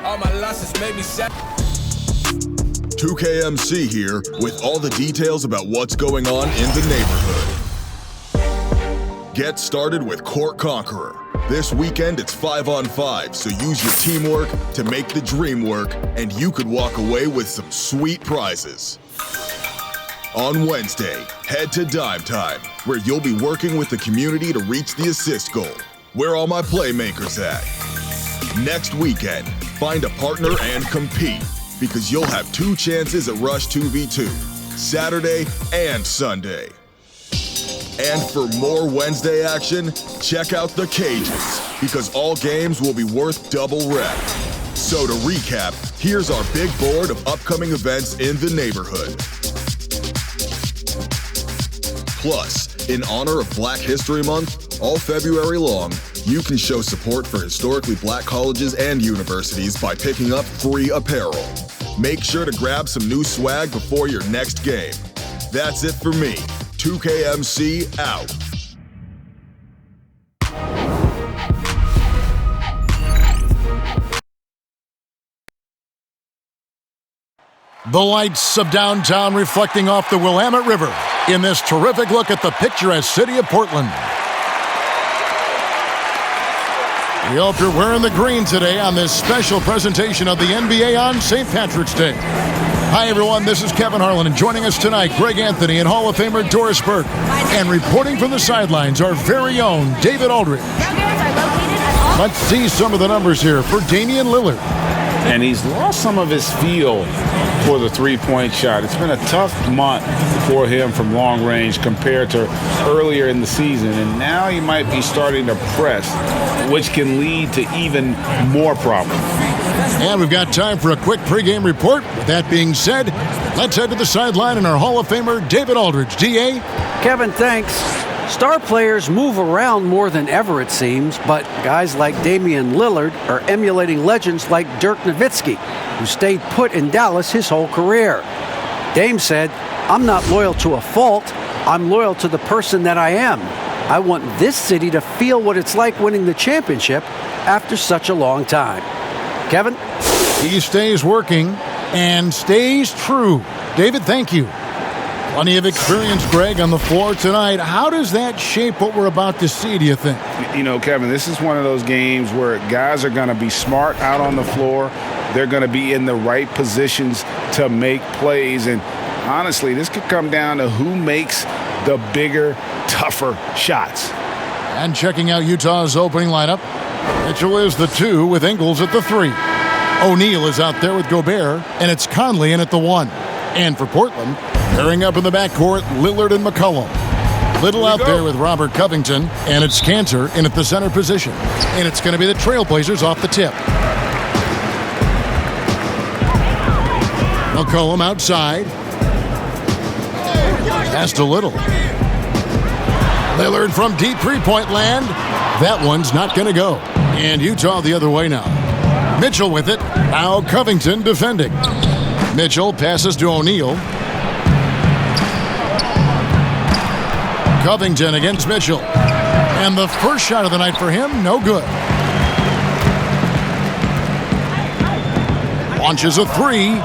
All my losses made me sad. 2KMC here with all the details about what's going on in the neighborhood. Get started with Court Conqueror. This weekend it's 5-on-5, so use your teamwork to make the dream work, and you could walk away with some sweet prizes. On Wednesday, head to Dime Time, where you'll be working with the community to reach the assist goal. Where all my playmakers at? Next weekend, find a partner and compete, because you'll have 2 chances at Rush 2v2, Saturday and Sunday. And for more Wednesday action, check out the cages, because all games will be worth double rep. So to recap, here's our big board of upcoming events in the neighborhood. Plus, in honor of Black History Month, all February long, you can show support for historically black colleges and universities by picking up free apparel. Make sure to grab some new swag before your next game. That's it for me. 2KMC out. The lights of downtown reflecting off the Willamette River in this terrific look at the picturesque city of Portland. We hope you're wearing the green today on this special presentation of the NBA on St. Patrick's Day. Hi, everyone. This is Kevin Harlan, and joining us tonight, Greg Anthony and Hall of Famer Doris Burke. And reporting from the sidelines, our very own David Aldridge. Let's see some of the numbers here for Damian Lillard. And he's lost some of his feel for the three-point shot. It's been a tough month for him from long range compared to earlier in the season. And now he might be starting to press, which can lead to even more problems. And we've got time for a quick pregame report. With that being said, let's head to the sideline and our Hall of Famer, David Aldridge. D.A.? Kevin, thanks. Star players move around more than ever, it seems, but guys like Damian Lillard are emulating legends like Dirk Nowitzki, who stayed put in Dallas his whole career. Dame said, "I'm not loyal to a fault. I'm loyal to the person that I am. I want this city to feel what it's like winning the championship after such a long time." Kevin? He stays working and stays true. David, thank you. Plenty of experience, Greg, on the floor tonight. How does that shape what we're about to see, do you think? You know, Kevin, this is one of those games where guys are going to be smart out on the floor. They're going to be in the right positions to make plays. And honestly, this could come down to who makes the bigger, tougher shots. And checking out Utah's opening lineup, Mitchell is the 2 with Ingles at the 3. O'Neal is out there with Gobert, and it's Conley in at the 1. And for Portland, pairing up in the backcourt, Lillard and McCullum. Little out there with Robert Covington, and it's Cantor in at the center position. And it's going to be the Trailblazers off the tip. McCullum outside. Pass to Little. Lillard from deep three-point land. That one's not going to go. And Utah the other way now. Mitchell with it. Now Covington defending. Mitchell passes to O'Neal. Covington against Mitchell. And the first shot of the night for him, no good. Launches a 3.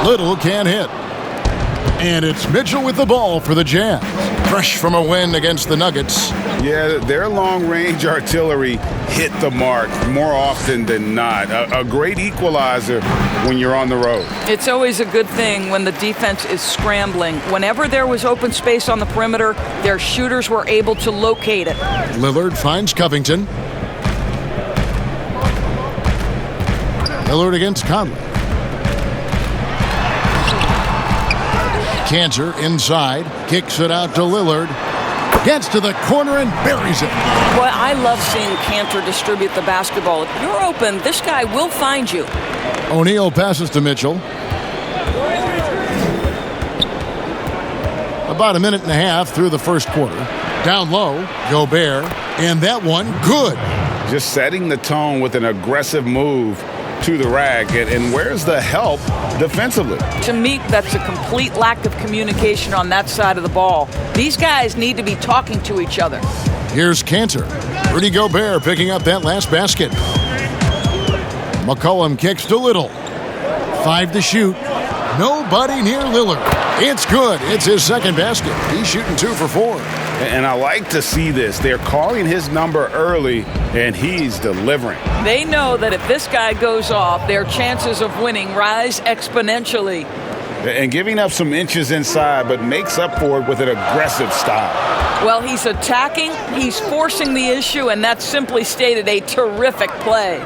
Little can't hit. And it's Mitchell with the ball for the Jazz. Fresh from a win against the Nuggets. Yeah, their long-range artillery hit the mark more often than not. A great equalizer when you're on the road. It's always a good thing when the defense is scrambling. Whenever there was open space on the perimeter, their shooters were able to locate it. Lillard finds Covington. Lillard against Conley. Cantor inside, kicks it out to Lillard. Gets to the corner and buries it. Boy, I love seeing Cantor distribute the basketball. If you're open, this guy will find you. O'Neal passes to Mitchell. About a minute and a half through the first quarter. Down low, Gobert, and that one good. Just setting the tone with an aggressive move to the rack. And where's the help defensively? To me, that's a complete lack of communication on that side of the ball. These guys need to be talking to each other. Here's Cantor. Rudy Gobert picking up that last basket. McCullum kicks to Little. 5 to shoot. Nobody near Lillard. It's good. It's his second basket. He's shooting 2 for 4. And I like to see this. They're calling his number early, and he's delivering. They know that if this guy goes off, their chances of winning rise exponentially. And giving up some inches inside, but makes up for it with an aggressive style. Well, he's attacking, he's forcing the issue, and that's simply stated a terrific play.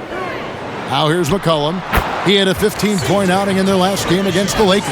Now here's McCullum. He had a 15-point outing in their last game against the Lakers.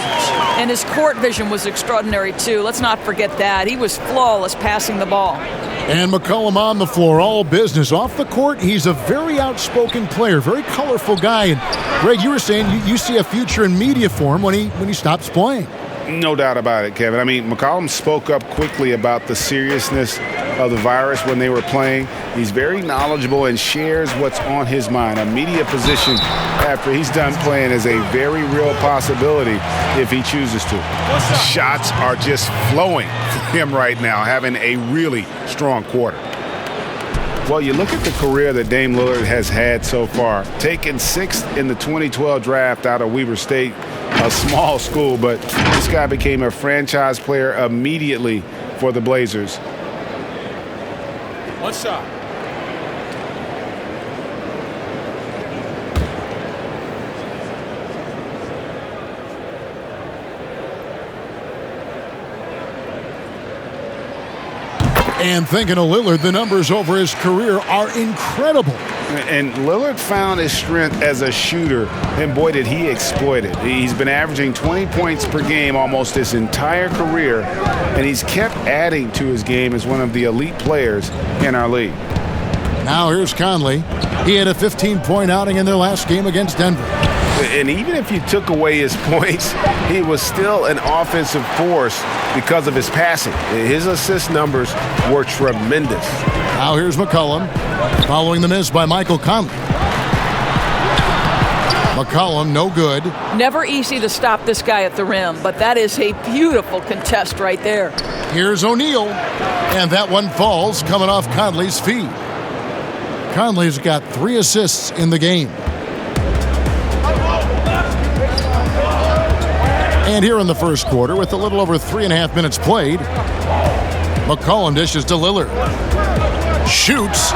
And his court vision was extraordinary, too. Let's not forget that. He was flawless passing the ball. And McCullum on the floor, all business. Off the court, he's a very outspoken player, very colorful guy. And Greg, you were saying you see a future in media for him when he stops playing. No doubt about it, Kevin. I mean, McCullum spoke up quickly about the seriousness of the virus when they were playing. He's very knowledgeable and shares what's on his mind. A media position after he's done playing is a very real possibility if he chooses to. Shots are just flowing for him right now, having a really strong quarter. Well, you look at the career that Dame Lillard has had so far. Taken 6th in the 2012 draft out of Weber State, a small school, but this guy became a franchise player immediately for the Blazers. One shot. And thinking of Lillard, the numbers over his career are incredible. And Lillard found his strength as a shooter, and boy, did he exploit it. He's been averaging 20 points per game almost his entire career, and he's kept adding to his game as one of the elite players in our league. Now here's Conley. He had a 15-point outing in their last game against Denver. And even if you took away his points, he was still an offensive force because of his passing. His assist numbers were tremendous. Now here's McCullum, following the miss by Michael Conley. McCullum, no good. Never easy to stop this guy at the rim, but that is a beautiful contest right there. Here's O'Neal, and that one falls coming off Conley's feet. Conley's got 3 assists in the game. And here in the first quarter, with a little over 3.5 minutes played, McCullum dishes to Lillard. Shoots.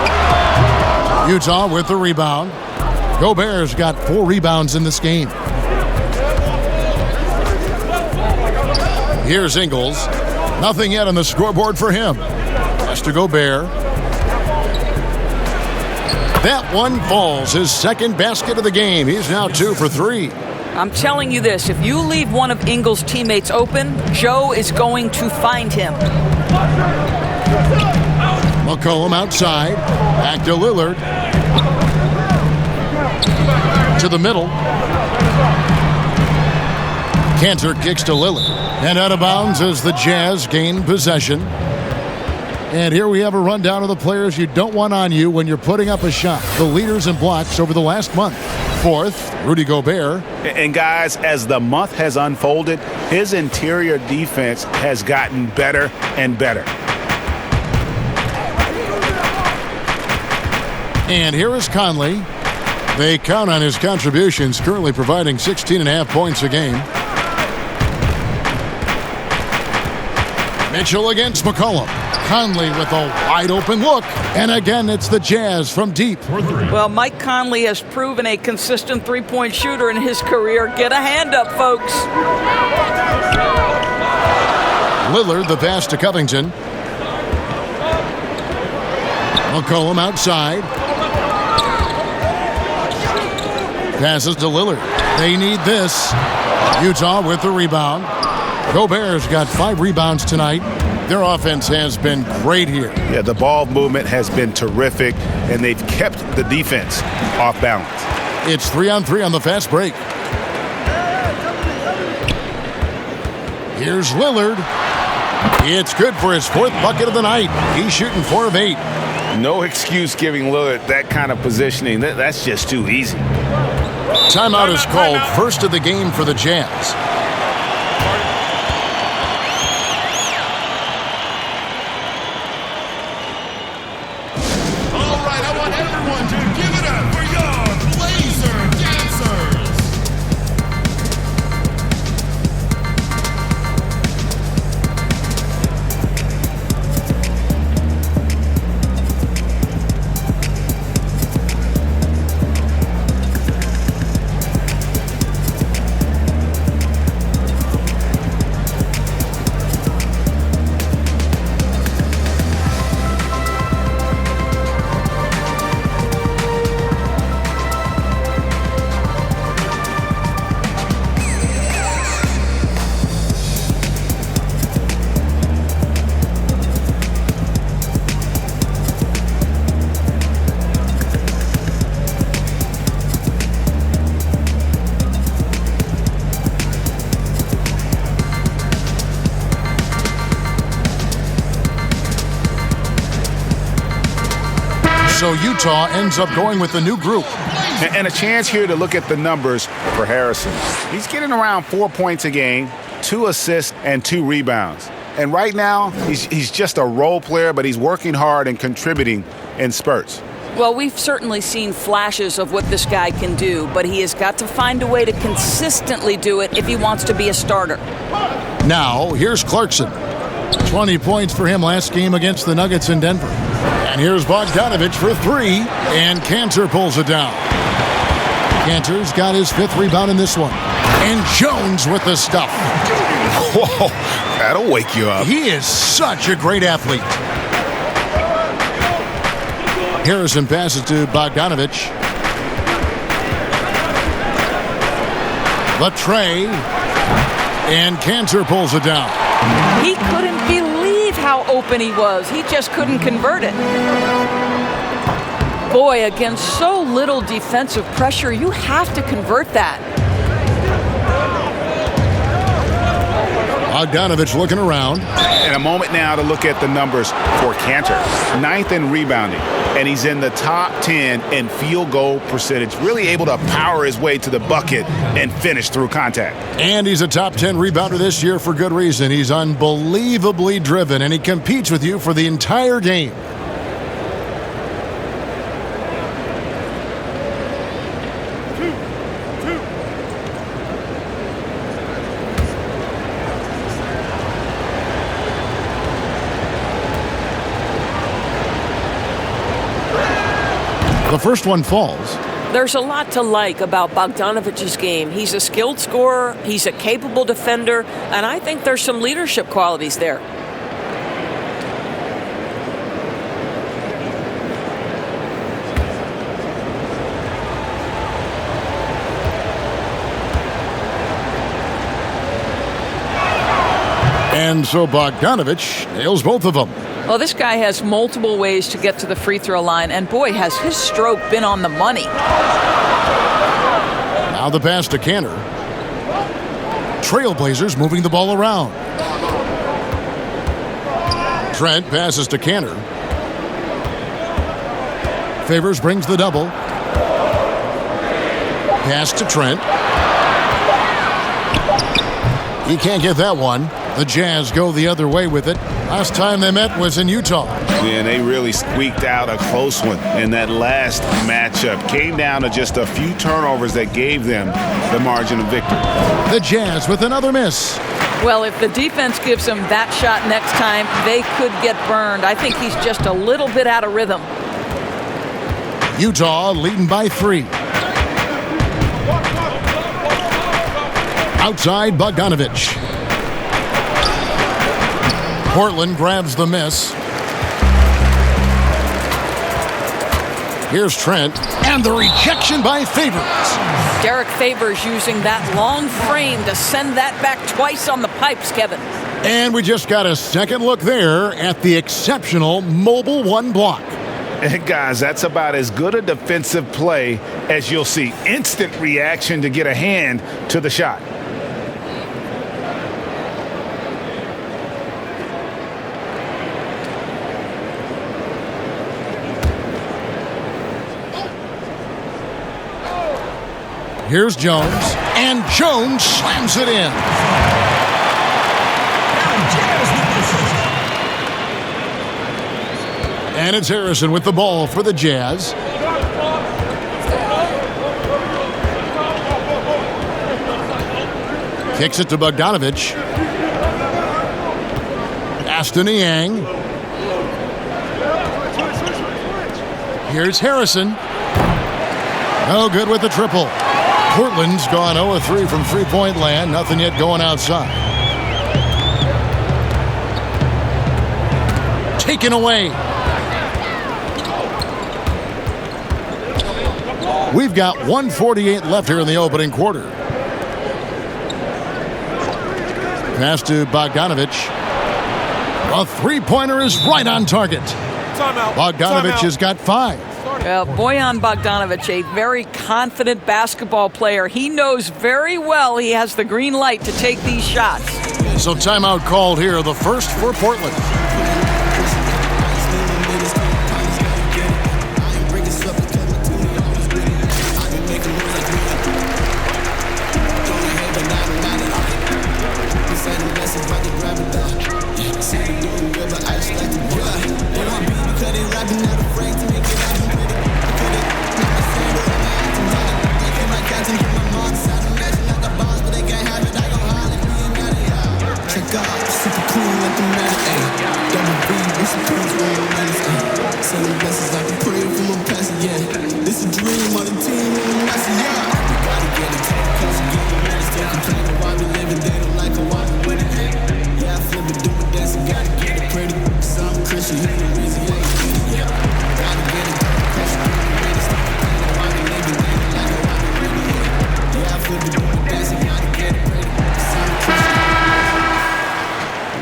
Utah with the rebound. Gobert's got 4 rebounds in this game. Here's Ingles. Nothing yet on the scoreboard for him. Pass to Gobert. That one falls, his second basket of the game. He's now 2 for 3. I'm telling you this, if you leave one of Ingles' teammates open, Joe is going to find him. McCullum outside. Back to Lillard. To the middle. Cantor kicks to Lillard. And out of bounds as the Jazz gain possession. And here we have a rundown of the players you don't want on you when you're putting up a shot. The leaders in blocks over the last month. 4th, Rudy Gobert. And guys, as the month has unfolded, his interior defense has gotten better and better. And here is Conley. They count on his contributions, currently providing 16.5 points a game. Mitchell against McCullum. Conley with a wide-open look. And again, it's the Jazz from deep. Well, Mike Conley has proven a consistent three-point shooter in his career. Get a hand up, folks. Lillard, the pass to Covington. McCullum outside. Passes to Lillard. They need this. Utah with the rebound. Gobert's got 5 rebounds tonight. Their offense has been great here. Yeah, the ball movement has been terrific, and they've kept the defense off balance. It's 3-on-3 on the fast break. Here's Lillard. It's good for his 4th bucket of the night. He's shooting 4 of 8. No excuse giving Lillard that kind of positioning. That's just too easy. Timeout is called, first of the game for the Jazz. All right, I want everyone to give it up for your Blazer So Utah ends up going with the new group. And a chance here to look at the numbers for Harrison. He's getting around 4 points a game, 2 assists, and 2 rebounds. And right now, he's just a role player, but he's working hard and contributing in spurts. Well, we've certainly seen flashes of what this guy can do, but he has got to find a way to consistently do it if he wants to be a starter. Now, here's Clarkson. 20 points for him last game against the Nuggets in Denver. And here's Bogdanovich for 3, and Cantor pulls it down. Cantor's got his 5th rebound in this one. And Jones with the stuff. Whoa, that'll wake you up. He is such a great athlete. Harrison passes to Bogdanovich. Latre. And Cantor pulls it down. He couldn't believe how open he was. He just couldn't convert it. Boy, against so little defensive pressure, you have to convert that. Bogdanovich looking around. And a moment now to look at the numbers for Cantor. 9th in rebounding, and he's in the top 10 in field goal percentage. Really able to power his way to the bucket and finish through contact. And he's a top 10 rebounder this year for good reason. He's unbelievably driven, and he competes with you for the entire game. The first one falls. There's a lot to like about Bogdanovich's game. He's a skilled scorer, he's a capable defender, and I think there's some leadership qualities there. And so Bogdanovich nails both of them. Well, this guy has multiple ways to get to the free throw line, and boy, has his stroke been on the money. Now the pass to Cantor. Trailblazers moving the ball around. Trent passes to Cantor. Favors brings the double. Pass to Trent. He can't get that one. The Jazz go the other way with it. Last time they met was in Utah. Yeah, they really squeaked out a close one in that last matchup. Came down to just a few turnovers that gave them the margin of victory. The Jazz with another miss. Well, if the defense gives him that shot next time, they could get burned. I think he's just a little bit out of rhythm. Utah leading by 3. Outside Bogdanovich. Portland grabs the miss. Here's Trent, and the rejection by Favors. Derek Favors using that long frame to send that back twice on the pipes, Kevin. And we just got a second look there at the exceptional mobile 1 block. And guys, that's about as good a defensive play as you'll see. Instant reaction to get a hand to the shot. Here's Jones, and Jones slams it in. And it's Harrison with the ball for the Jazz. Kicks it to Bogdanovich. Aston Yang. Here's Harrison. No good with the triple. Portland's gone 0-3 from three-point land. Nothing yet going outside. Taken away. We've got 1:48 left here in the opening quarter. Pass to Bogdanovich. A three-pointer is right on target. Bogdanovich has got 5. Bojan Bogdanović, a very confident basketball player. He knows very well he has the green light to take these shots. So timeout called here, the first for Portland.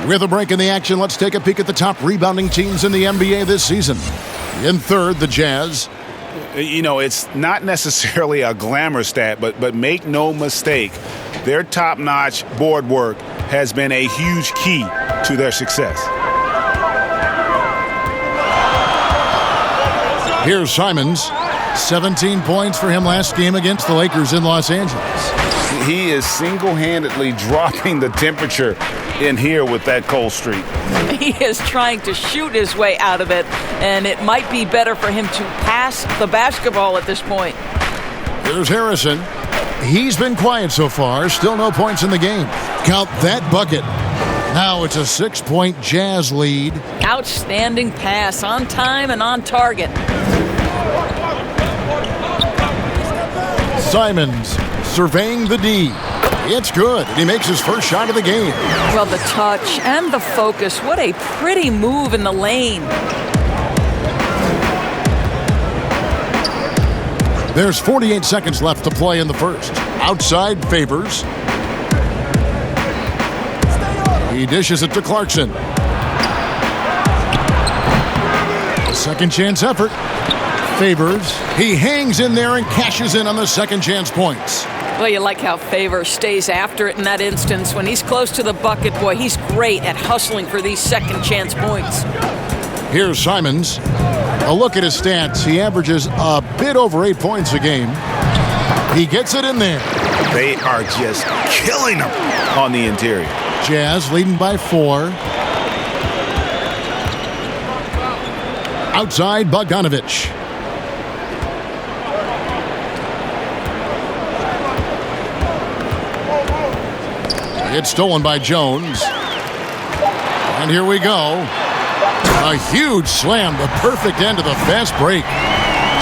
With a break in the action, let's take a peek at the top rebounding teams in the NBA this season. In third, the Jazz. You know, it's not necessarily a glamour stat, but make no mistake, their top-notch board work has been a huge key to their success. Here's Simons. 17 points for him last game against the Lakers in Los Angeles. He is single-handedly dropping the temperature in here with that cold streak. He is trying to shoot his way out of it, and it might be better for him to pass the basketball at this point. Here's Harrison. He's been quiet so far. Still no points in the game. Count that bucket. Now it's a 6-point Jazz lead. Outstanding pass, on time and on target. Simons surveying the D. It's good. He makes his first shot of the game. Well, the touch and the focus. What a pretty move in the lane. There's 48 seconds left to play in the first. Outside Favors. He dishes it to Clarkson. Second chance effort. Favors. He hangs in there and cashes in on the second chance points. Well, you like how Favors stays after it in that instance. When he's close to the bucket, boy, he's great at hustling for these second chance points. Here's Simons. A look at his stats. He averages a bit over 8 points a game. He gets it in there. They are just killing him on the interior. Jazz leading by 4. Outside Bogdanovich. It's stolen by Jones. And here we go. A huge slam, the perfect end of the fast break.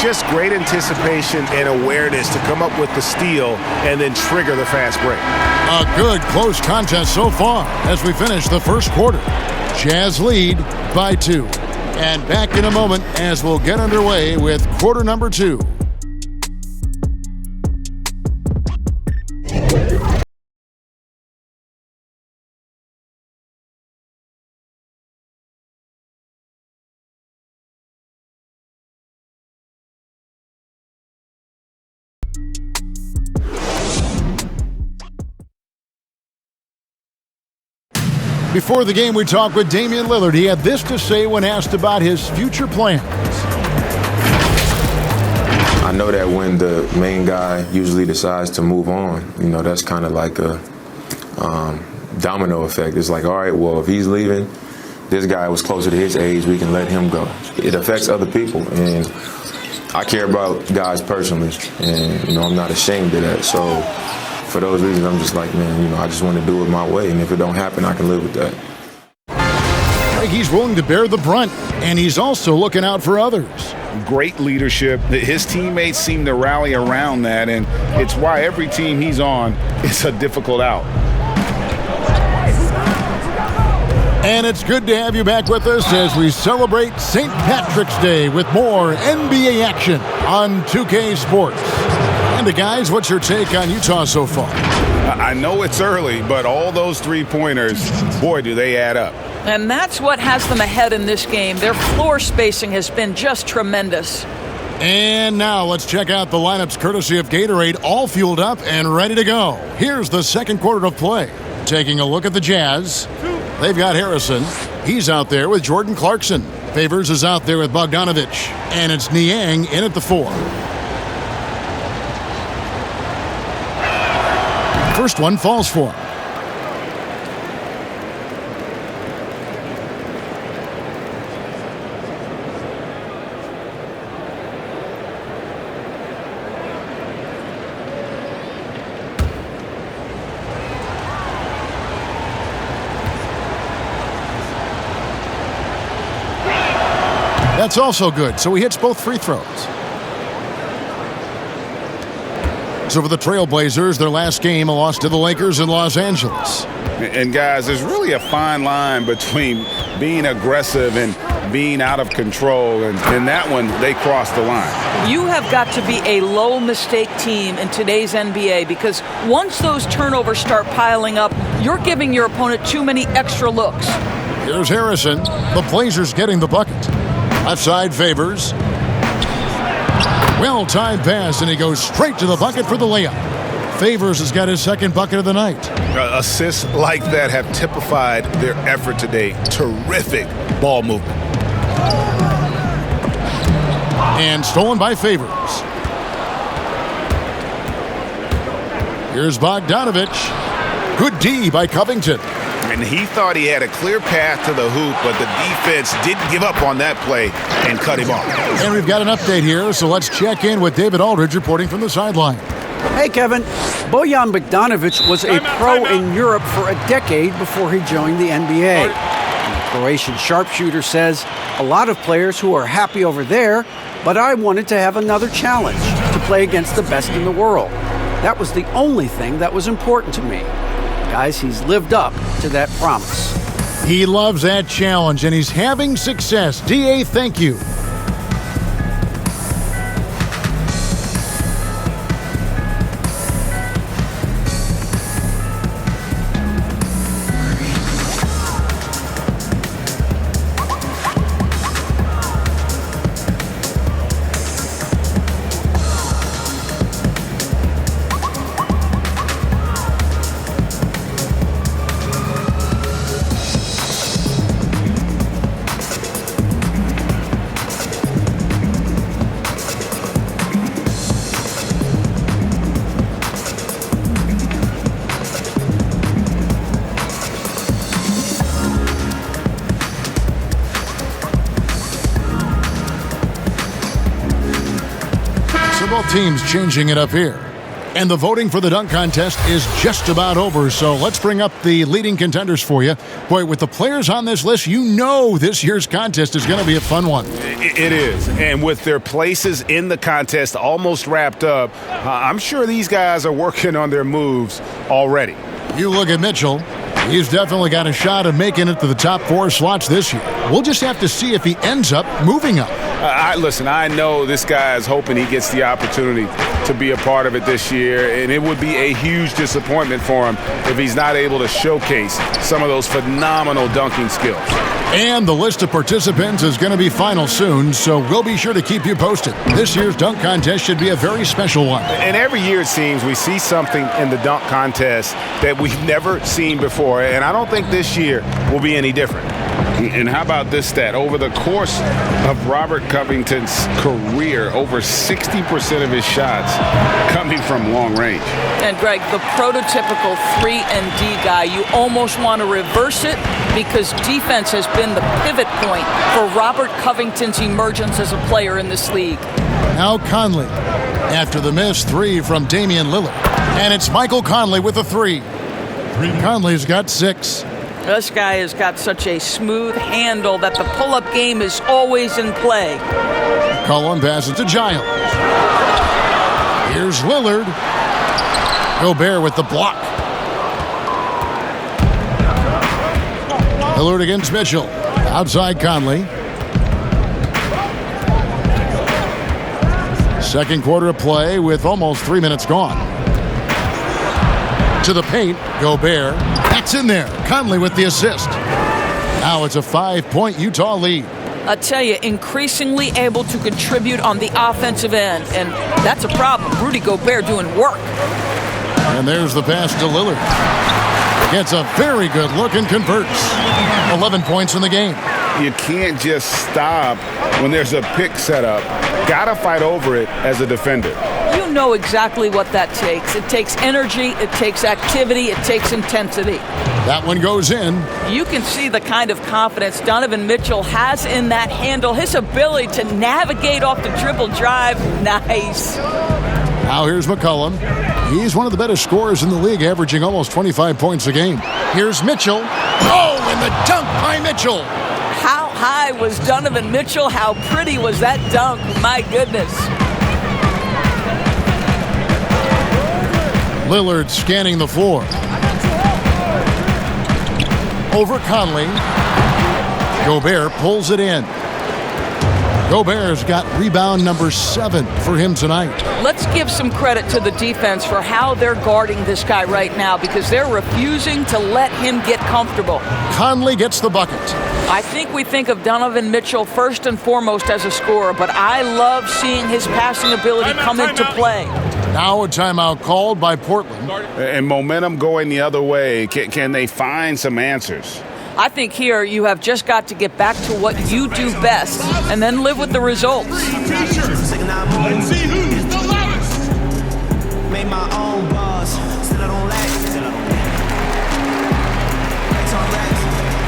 Just great anticipation and awareness to come up with the steal and then trigger the fast break. A good close contest so far as we finish the first quarter. Jazz lead by 2. And back in a moment as we'll get underway with quarter number 2. Before the game, we talked with Damian Lillard. He had this to say when asked about his future plans. I know that when the main guy usually decides to move on, you know, that's kind of like a domino effect. It's like, all right, well, if he's leaving, this guy was closer to his age, we can let him go. It affects other people, and I care about guys personally, and, you know, I'm not ashamed of that. So for those reasons, I'm just like, man, you know, I just want to do it my way, and if it don't happen, I can live with that. He's willing to bear the brunt, and he's also looking out for others. Great leadership. His teammates seem to rally around that, and it's why every team he's on is a difficult out. And it's good to have you back with us as we celebrate St. Patrick's Day with more NBA action on 2K Sports. And guys, what's your take on Utah so far? I know it's early, but all those three-pointers, boy, do they add up. And that's what has them ahead in this game. Their floor spacing has been just tremendous. And now let's check out the lineups courtesy of Gatorade, all fueled up and ready to go. Here's the second quarter of play. Taking a look at the Jazz. They've got Harrison. He's out there with Jordan Clarkson. Favors is out there with Bogdanovich. And it's Niang in at the 4. First one falls for him. That's also good, so he hits both free throws. So for the Trailblazers, their last game, a loss to the Lakers in Los Angeles. And guys, there's really a fine line between being aggressive and being out of control. And in that one, they crossed the line. You have got to be a low mistake team in today's NBA because once those turnovers start piling up, you're giving your opponent too many extra looks. Here's Harrison. The Blazers getting the bucket. Left side Favors. Well-timed pass, and he goes straight to the bucket for the layup. Favors has got his second bucket of the night. Assists like that have typified their effort today. Terrific ball movement. And stolen by Favors. Here's Bogdanovich. Good D by Covington. And he thought he had a clear path to the hoop, but the defense didn't give up on that play and cut him off. And we've got an update here, so let's check in with David Aldridge reporting from the sideline. Hey, Kevin. Bojan Bogdanovic was a pro in Europe for a decade before he joined the NBA. And the Croatian sharpshooter says, a lot of players who are happy over there, but I wanted to have another challenge, to play against the best in the world. That was the only thing that was important to me. Guys, he's lived up to that promise. He loves that challenge, and he's having success. D.A., thank you. Both teams changing it up here. And the voting for the dunk contest is just about over, so let's bring up the leading contenders for you. Boy, with the players on this list, you know this year's contest is going to be a fun one. It is, and with their places in the contest almost wrapped up, I'm sure these guys are working on their moves already. You look at Mitchell. He's definitely got a shot of making it to the top 4 slots this year. We'll just have to see if he ends up moving up. Listen, I know this guy is hoping he gets the opportunity to be a part of it this year, and it would be a huge disappointment for him if he's not able to showcase some of those phenomenal dunking skills. And the list of participants is going to be final soon, so we'll be sure to keep you posted. This year's dunk contest should be a very special one. And every year it seems we see something in the dunk contest that we've never seen before, and I don't think this year will be any different. And how about this stat? Over the course of Robert Covington's career, over 60% of his shots coming from long range. And Greg, the prototypical 3-and-D guy, you almost want to reverse it because defense has been the pivot point for Robert Covington's emergence as a player in this league. Now Conley, after the missed 3 from Damian Lillard. And it's Michael Conley with a 3. Conley's got 6. This guy has got such a smooth handle that the pull-up game is always in play. Mccullum passes to Giles. Here's Lillard. Gobert with the block. Lillard against Mitchell. Outside Conley. Second quarter of play with almost 3 minutes gone. To the paint, Gobert. That's in there. Conley with the assist. Now it's a 5-point Utah lead. I tell you, increasingly able to contribute on the offensive end, and that's a problem. Rudy Gobert doing work. And there's the pass to Lillard. Gets a very good look and converts. 11 points in the game. You can't just stop when there's a pick set up. Gotta fight over it as a defender. You know exactly what that takes. It takes energy, it takes activity, it takes intensity. That one goes in. You can see the kind of confidence Donovan Mitchell has in that handle. His ability to navigate off the dribble drive, nice. Now here's McCullum. He's one of the better scorers in the league, averaging almost 25 points a game. Here's Mitchell. Oh, and the dunk by Mitchell. How high was Donovan Mitchell? How pretty was that dunk? My goodness. Lillard scanning the floor. Over Conley. Gobert pulls it in. Gobert's got rebound number 7 for him tonight. Let's give some credit to the defense for how they're guarding this guy right now because they're refusing to let him get comfortable. Conley gets the bucket. I think we think of Donovan Mitchell first and foremost as a scorer, but I love seeing his passing ability come into play. Now a timeout called by Portland. And momentum going the other way. Can they find some answers? I think here you have just got to get back to what you do best and then live with the results. Let's see who's the loudest. Made my own bars, still I don't lack. Racks on racks,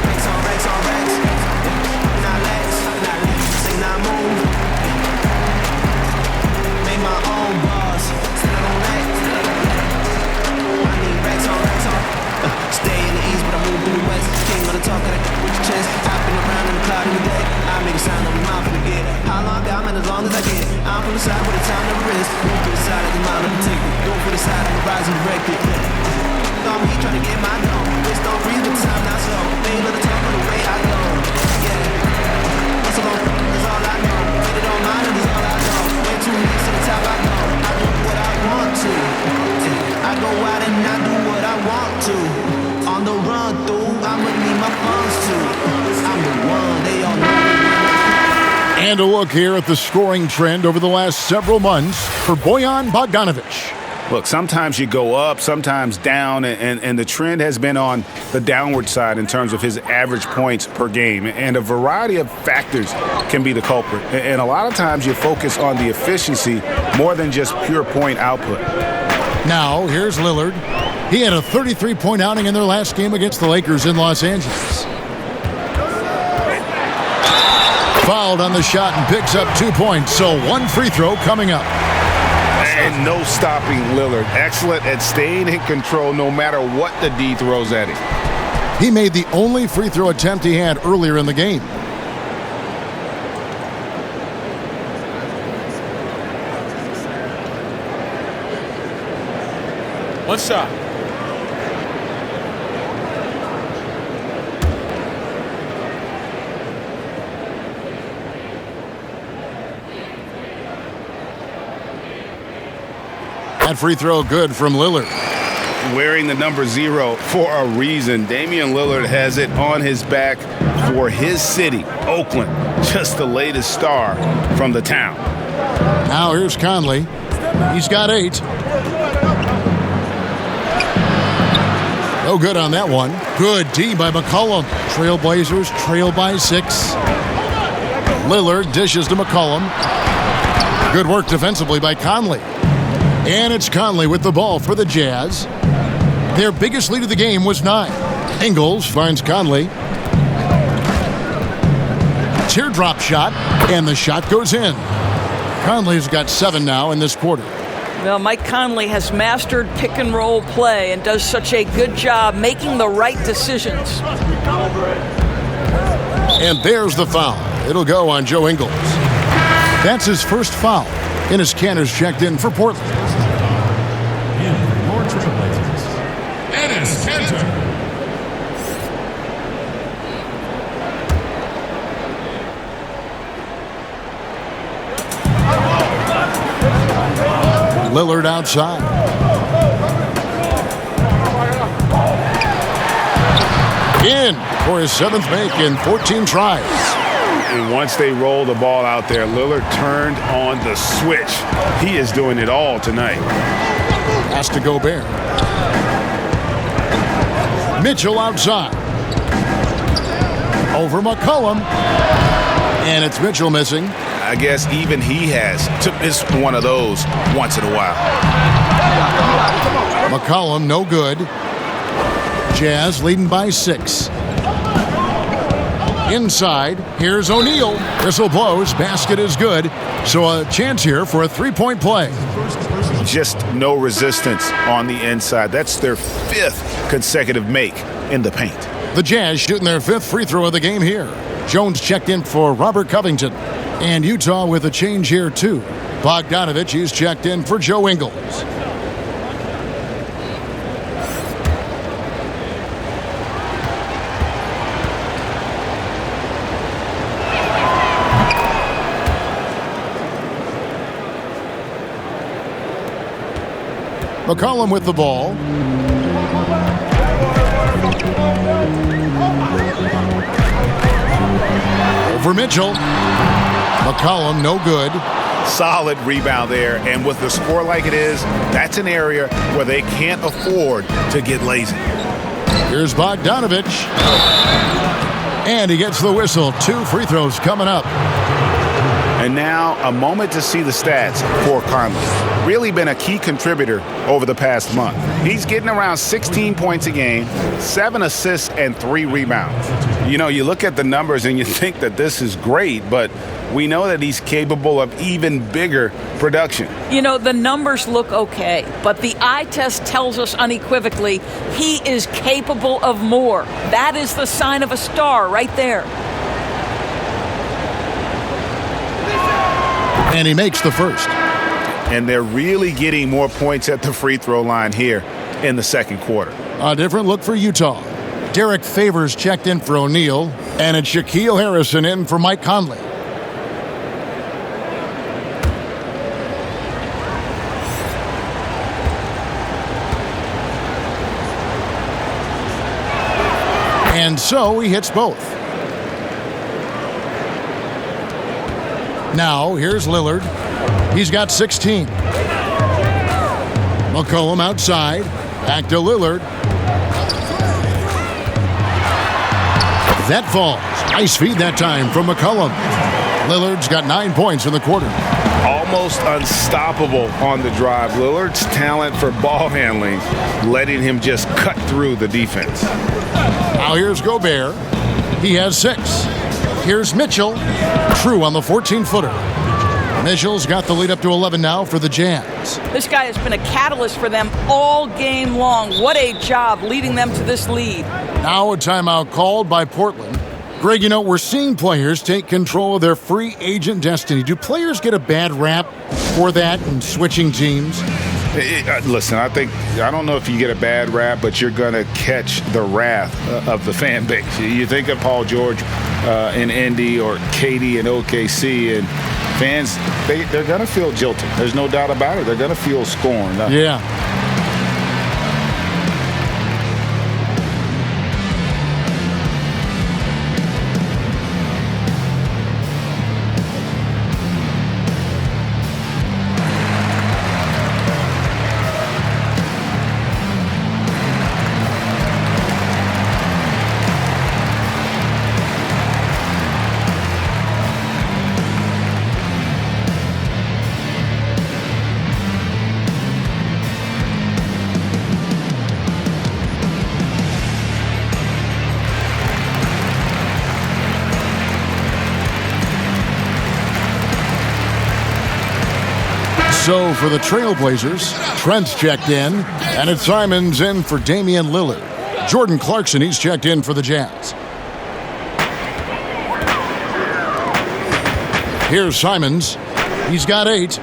racks on racks on racks. Not lax, not leaks, say not move. Made my own bars, still I don't lack. I need racks on racks on. Stay in the east, but I move through the west. King on the talk of that with your chest. I've been around in the cloud in the day. I make a sound on my mouth again. How long down, man, as long as I can. I'm from the side with a time to rest. Move to the side of the mind of the ticket. Go for the side of the rise and direct it. On me trying to get my dough. Wrist don't breathe, but the time not slow. They ain't let the talk of the way I go. Yeah. What's alone? That's all I know. Get it on mine, that's all I know. Way too next to the top, I go. I do what I want to. I go out and I do what I want to. On the run through, I'ma need my funds too. I'm the one, they all know. And a look here at the scoring trend over the last several months for Bojan Bogdanovic. Look, sometimes you go up, sometimes down, and the trend has been on the downward side in terms of his average points per game. And a variety of factors can be the culprit. And a lot of times you focus on the efficiency more than just pure point output. Now, here's Lillard. He had a 33-point outing in their last game against the Lakers in Los Angeles. Fouled on the shot and picks up 2 points, so one free throw coming up. And no stopping Lillard. Excellent at staying in control no matter what the D throws at him. He made the only free throw attempt he had earlier in the game. One shot. That free throw good from Lillard. Wearing the number 0 for a reason. Damian Lillard has it on his back for his city, Oakland. Just the latest star from the town. Now here's Conley. He's got 8. No good on that one. Good D by McCullum. Trailblazers trail by 6. Lillard dishes to McCullum. Good work defensively by Conley. And it's Conley with the ball for the Jazz. Their biggest lead of the game was 9. Ingles finds Conley. Teardrop shot, and the shot goes in. Conley's got 7 now in this quarter. Well, Mike Conley has mastered pick-and-roll play and does such a good job making the right decisions. And there's the foul. It'll go on Joe Ingles. That's his first foul. Enes Kanter's checked in for Portland. More Trailblazers. Enes Kanter. Lillard outside. In for his 7th make in 14 tries. And once they roll the ball out there, Lillard turned on the switch. He is doing it all tonight. Pass to Gobert. Mitchell outside. Over McCullum. And it's Mitchell missing. I guess even he has to miss one of those once in a while. McCullum, no good. Jazz leading by 6. Inside, here's O'Neal. Whistle blows, basket is good. So a chance here for a 3-point play. Just no resistance on the inside. That's their 5th consecutive make in the paint. The Jazz shooting their 5th free throw of the game here. Jones checked in for Robert Covington. And Utah with a change here too. Bogdanovic, he's checked in for Joe Ingles. McCullum with the ball. Over Mitchell. McCullum, no good. Solid rebound there, and with the score like it is, that's an area where they can't afford to get lazy. Here's Bogdanovich. And he gets the whistle. 2 free throws coming up. And now a moment to see the stats for Conley. Really been a key contributor over the past month. He's getting around 16 points a game, 7 assists, and 3 rebounds. You know, you look at the numbers and you think that this is great, but we know that he's capable of even bigger production. You know, the numbers look okay, but the eye test tells us unequivocally he is capable of more. That is the sign of a star right there. And he makes the first. And they're really getting more points at the free throw line here in the second quarter. A different look for Utah. Derek Favors checked in for O'Neal, and it's Shaquille Harrison in for Mike Conley. And so he hits both. Now, here's Lillard. He's got 16. McCullum outside. Back to Lillard. That falls. Nice feed that time from McCullum. Lillard's got 9 points in the quarter. Almost unstoppable on the drive. Lillard's talent for ball handling, letting him just cut through the defense. Now here's Gobert. He has 6. Here's Mitchell. True on the 14-footer. Mitchell's got the lead up to 11 now for the Jazz. This guy has been a catalyst for them all game long. What a job leading them to this lead. Now a timeout called by Portland. Greg, you know, we're seeing players take control of their free agent destiny. Do players get a bad rap for that and switching teams? Listen, I don't know if you get a bad rap, but you're going to catch the wrath of the fan base. You think of Paul George in Indy or KD in OKC, and fans, they're going to feel jilted. There's no doubt about it. They're going to feel scorned. Yeah. So for the Trailblazers, Trent's checked in, and it's Simons in for Damian Lillard. Jordan Clarkson, he's checked in for the Jazz. Here's Simons. He's got 8.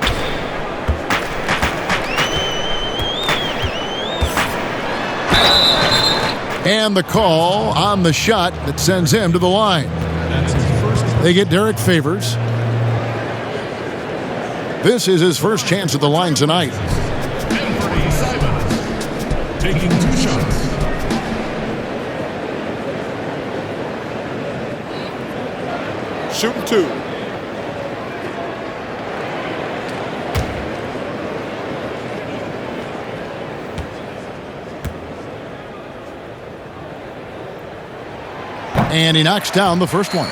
And the call on the shot that sends him to the line. They get Derek Favors. This is his first chance at the line tonight. Simons taking 2 shots. Shooting 2. And he knocks down the first one.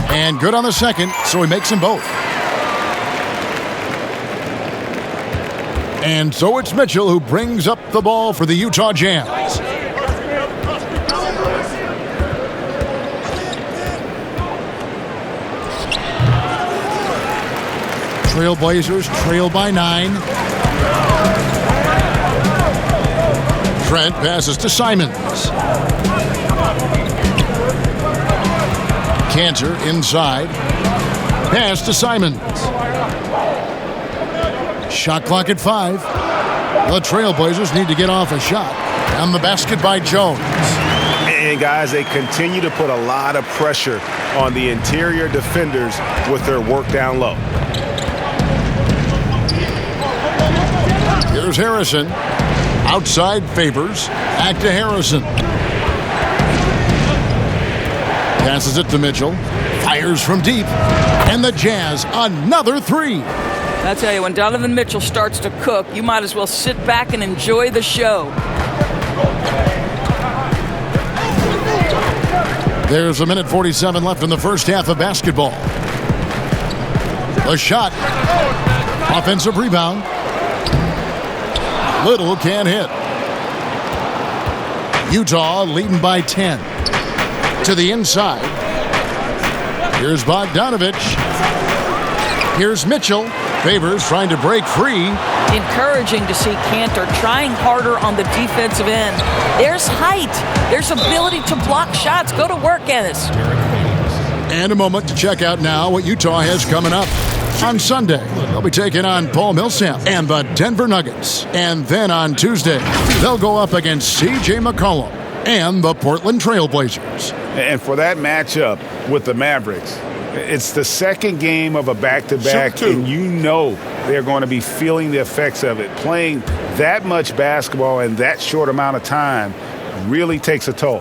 And good on the second, so he makes them both. And so it's Mitchell who brings up the ball for the Utah Jazz. Trailblazers trail by 9. Trent passes to Simons. Cantor inside. Pass to Simons. Shot clock at 5. The Trailblazers need to get off a shot. And the basket by Jones. And guys, they continue to put a lot of pressure on the interior defenders with their work down low. Here's Harrison. Outside Favors. Back to Harrison. Passes it to Mitchell. Fires from deep. And the Jazz, another 3. I tell you, when Donovan Mitchell starts to cook, you might as well sit back and enjoy the show. There's a minute 47 left in the first half of basketball. A shot. Offensive rebound. Little can't hit. Utah leading by 10. To the inside. Here's Bogdanovich. Here's Mitchell. Favors trying to break free. Encouraging to see Cantor trying harder on the defensive end. There's height. There's ability to block shots. Go to work, Ennis. And a moment to check out now what Utah has coming up. On Sunday, they'll be taking on Paul Millsap and the Denver Nuggets. And then on Tuesday, they'll go up against C.J. McCullum and the Portland Trailblazers. And for that matchup with the Mavericks, it's the second game of a back-to-back, and you know they're going to be feeling the effects of it. Playing that much basketball in that short amount of time really takes a toll.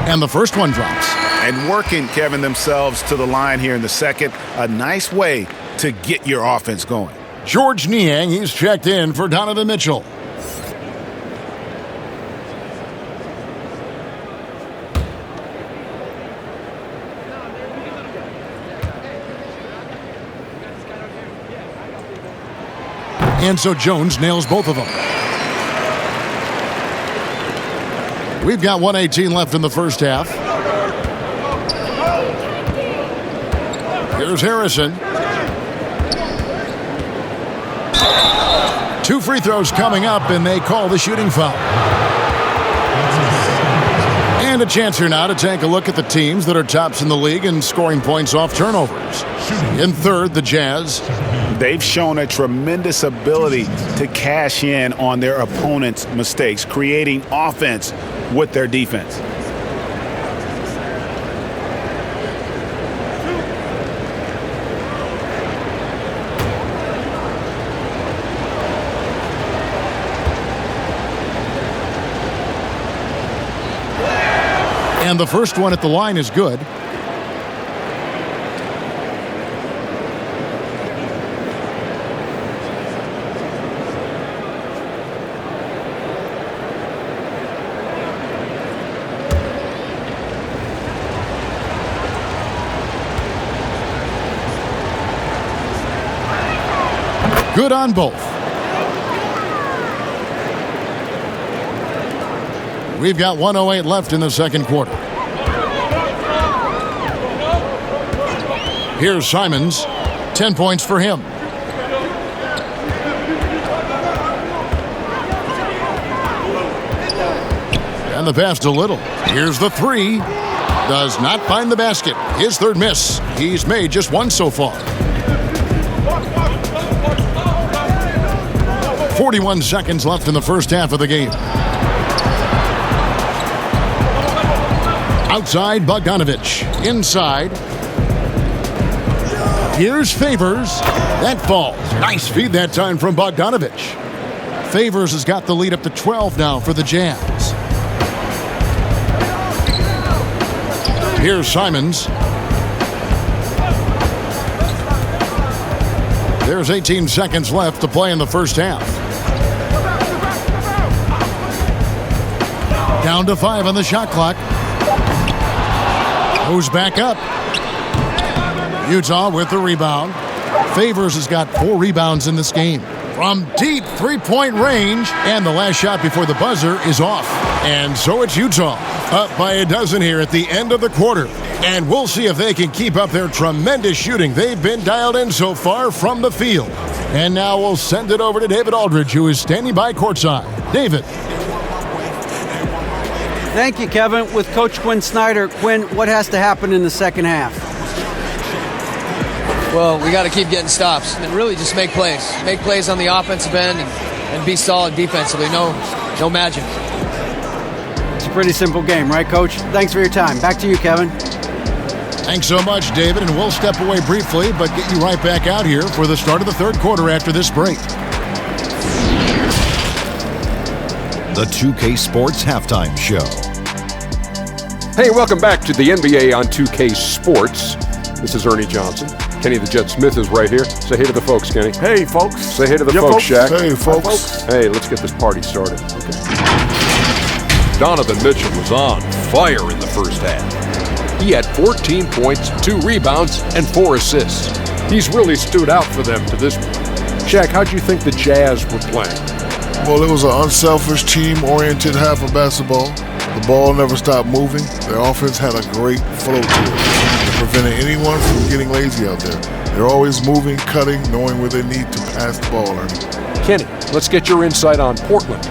And the first one drops. And working, Kevin, themselves to the line here in the second. A nice way to get your offense going. George Niang, he's checked in for Donovan Mitchell. And so Jones nails both of them. We've got 1:18 left in the first half. Here's Harrison. 2 free throws coming up, and they call the shooting foul. And a chance here now to take a look at the teams that are tops in the league in scoring points off turnovers. In third, the Jazz. They've shown a tremendous ability to cash in on their opponent's mistakes, creating offense with their defense. And the first one at the line is good. Good on both. We've got 1:08 left in the second quarter. Here's Simons. 10 points for him. And the pass to Little. Here's the 3. Does not find the basket. His third miss. He's made just one so far. 41 seconds left in the first half of the game. Outside, Bogdanovich. Inside. Here's Favors. That falls. Nice feed that time from Bogdanovich. Favors has got the lead up to 12 now for the Jazz. Here's Simons. There's 18 seconds left to play in the first half. Down to 5 on the shot clock. Goes back up. Utah with the rebound. Favors has got 4 rebounds in this game. From deep three-point range, and the last shot before the buzzer is off. And so it's Utah, up by a dozen here at the end of the quarter. And we'll see if they can keep up their tremendous shooting they've been dialed in so far from the field. And now we'll send it over to David Aldridge, who is standing by courtside. David. Thank you, Kevin. With Coach Quinn Snyder, Quinn, what has to happen in the second half? Well, we got to keep getting stops and really just make plays. Make plays on the offensive end and be solid defensively. No magic. It's a pretty simple game, right, Coach? Thanks for your time. Back to you, Kevin. Thanks so much, David, and we'll step away briefly, but get you right back out here for the start of the third quarter after this break. The 2K Sports Halftime Show. Hey, welcome back to the NBA on 2K Sports. This is Ernie Johnson. Kenny the Jet Smith is right here. Say hey to the folks, Kenny. Hey, folks. Say hey to the folks, Shaq. Hey, folks. Hey, let's get this party started. Okay. Donovan Mitchell was on fire in the first half. He had 14 points, 2 rebounds, and 4 assists. He's really stood out for them to this point. Shaq, how'd you think the Jazz were playing? Well, it was an unselfish, team-oriented half of basketball. The ball never stopped moving. Their offense had a great flow to it. Preventing anyone from getting lazy out there. They're always moving, cutting, knowing where they need to pass the ball. Kenny, let's get your insight on Portland.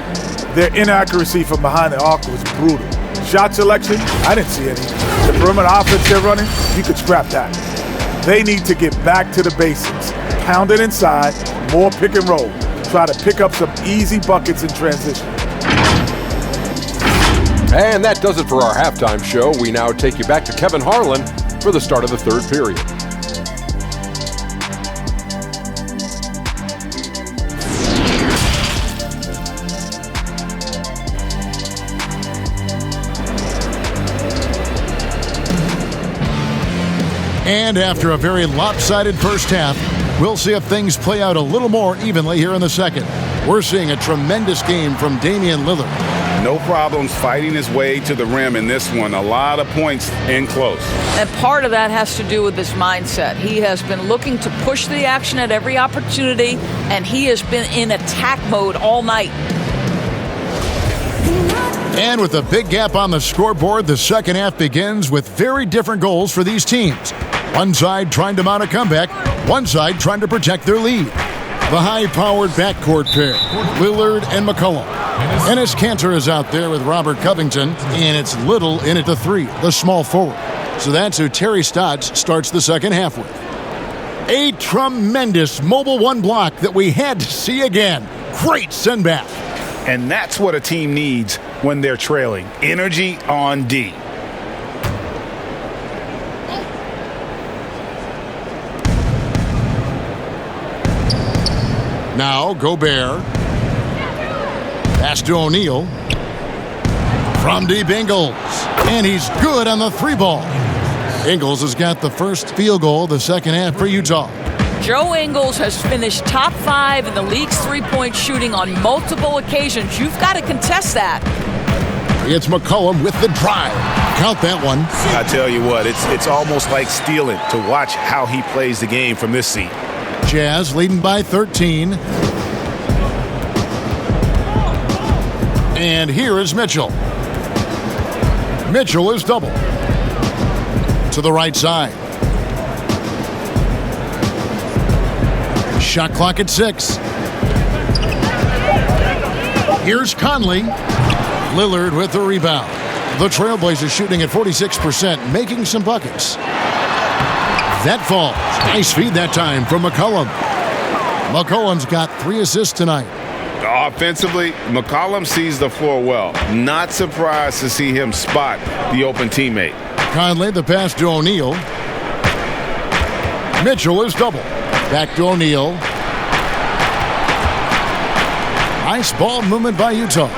Their inaccuracy from behind the arc was brutal. Shot selection, I didn't see any. The perimeter offense they're running, you could scrap that. They need to get back to the basics. Pound it inside, more pick and roll. Try to pick up some easy buckets in transition. And that does it for our halftime show. We now take you back to Kevin Harlan for the start of the third period. And after a very lopsided first half, we'll see if things play out a little more evenly here in the second. We're seeing a tremendous game from Damian Lillard. No problems fighting his way to the rim in this one. A lot of points in close. And part of that has to do with his mindset. He has been looking to push the action at every opportunity, and he has been in attack mode all night. And with a big gap on the scoreboard, the second half begins with very different goals for these teams. One side trying to mount a comeback, one side trying to protect their lead. The high-powered backcourt pair, Lillard and Mccullum. Enes Kanter is out there with Robert Covington, and it's Little in at the 3, the small forward. So that's who Terry Stotts starts the second half with. A tremendous Mobile One block that we had to see again. Great send back. And that's what a team needs when they're trailing. Energy on D. Now Gobert. Pass to O'Neal. From deep Ingles. And he's good on the 3-ball. Ingles has got the first field goal of the second half for Utah. Joe Ingles has finished top 5 in the league's three-point shooting on multiple occasions. You've got to contest that. It's McCullum with the drive. Count that one. I tell you what, it's almost like stealing to watch how he plays the game from this seat. Jazz leading by 13. And here is Mitchell. Mitchell is double. To the right side. Shot clock at 6. Here's Conley. Lillard with the rebound. The Trailblazers shooting at 46%, making some buckets. That falls. Nice feed that time from McCullum. McCullum's got 3 assists tonight. Offensively, McCollum sees the floor well. Not surprised to see him spot the open teammate. Conley, the pass to O'Neal. Mitchell is double. Back to O'Neal. Nice ball movement by Utah.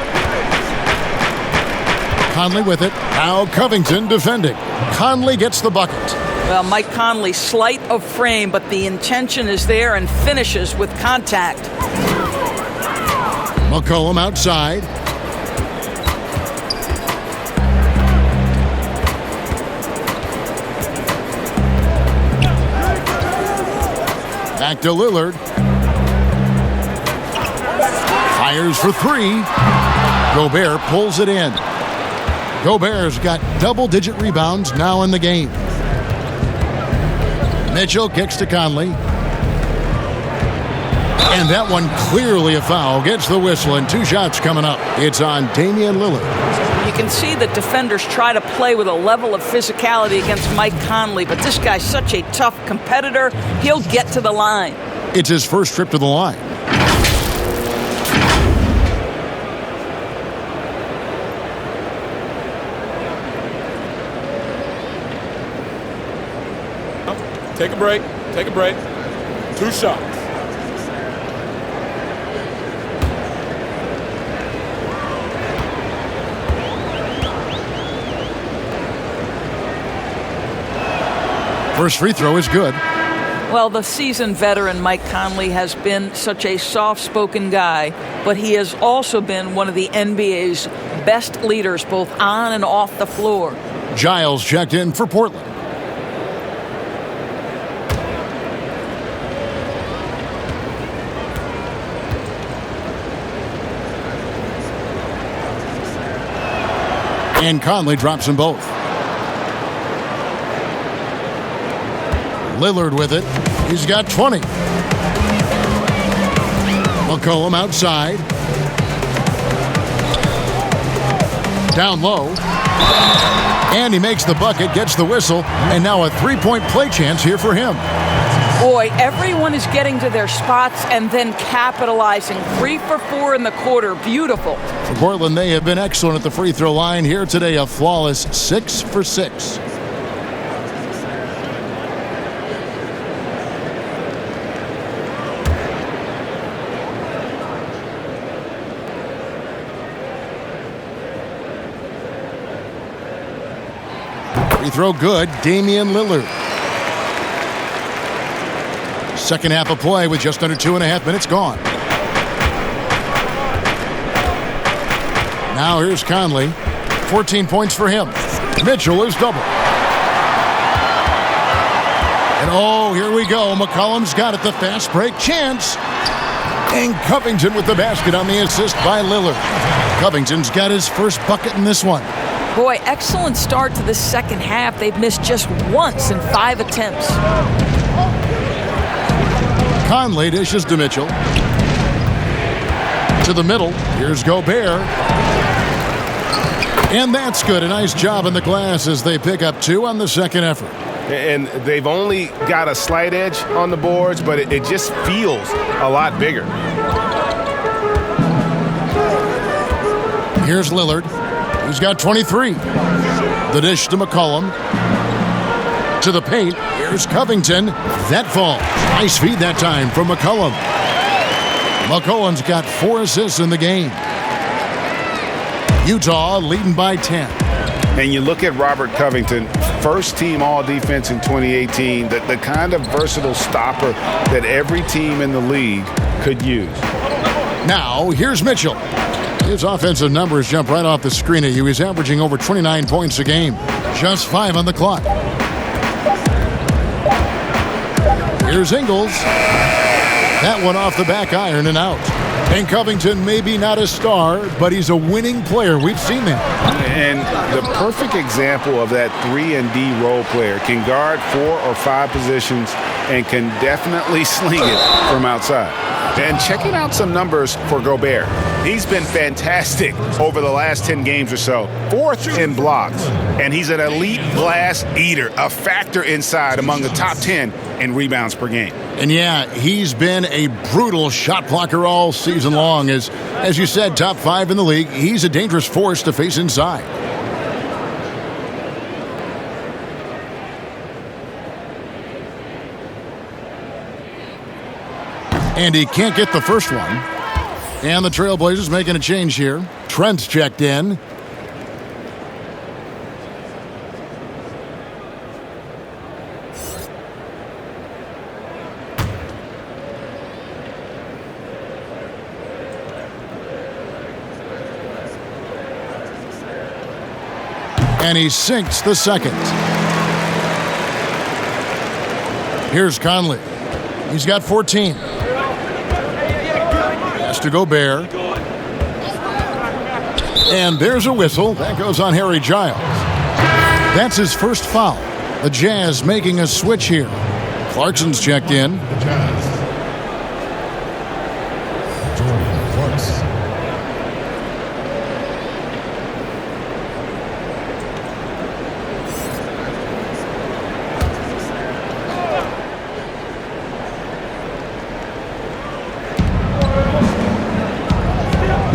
Conley with it. Now Covington defending. Conley gets the bucket. Well, Mike Conley, slight of frame, but the intention is there and finishes with contact. McCullum outside. Back to Lillard. Fires for 3. Gobert pulls it in. Gobert's got double-digit rebounds now in the game. Mitchell kicks to Conley. And that one clearly a foul. Gets the whistle and 2 shots coming up. It's on Damian Lillard. You can see that defenders try to play with a level of physicality against Mike Conley, but this guy's such a tough competitor, he'll get to the line. It's his first trip to the line. Take a break. Take a break. 2 shots. First free throw is good. Well, the seasoned veteran Mike Conley has been such a soft-spoken guy, but he has also been one of the NBA's best leaders, both on and off the floor. Giles checked in for Portland. And Conley drops them both. Lillard with it. He's got 20. Mccullum outside. Down low. And he makes the bucket, gets the whistle, and now a three-point play chance here for him. Boy, everyone is getting to their spots and then capitalizing. 3 for 4 in the quarter. Beautiful. For Portland, they have been excellent at the free throw line. Here today, a flawless 6 for 6. Free throw good, Damian Lillard. Second half of play with just under 2.5 minutes gone. Now here's Conley. 14 points for him. Mitchell is double. And oh, here we go. McCullum's got it, the fast break chance. And Covington with the basket on the assist by Lillard. Covington's got his first bucket in this one. Boy, excellent start to the second half. They've missed just once in 5 attempts. Conley dishes to Mitchell. To the middle. Here's Gobert. And that's good. A nice job in the glass as they pick up 2 on the second effort. And they've only got a slight edge on the boards, but it just feels a lot bigger. Here's Lillard. He's got 23. The dish to McCullum. To the paint. Here's Covington. That falls. Nice feed that time from McCullum. McCullum's got 4 assists in the game. Utah leading by 10. And you look at Robert Covington, first team all-defense in 2018, the kind of versatile stopper that every team in the league could use. Now, here's Mitchell. His offensive numbers jump right off the screen at you. He's averaging over 29 points a game. Just 5 on the clock. Here's Ingles. That one off the back iron and out. And Covington may be not a star, but he's a winning player. We've seen that. And the perfect example of that 3-and-D role player can guard 4 or 5 positions and can definitely sling it from outside. And checking out some numbers for Gobert. He's been fantastic over the last 10 games or so. 4th in blocks. And he's an elite glass eater, a factor inside among the top 10 in rebounds per game. And yeah, he's been a brutal shot blocker all season long. As you said, top 5 in the league. He's a dangerous force to face inside. And he can't get the first one. And the Trailblazers making a change here. Trent's checked in. And he sinks the second. Here's Conley. He's got 14. Pass to Gobert. And there's a whistle. That goes on Harry Giles. That's his first foul. The Jazz making a switch here. Clarkson's checked in.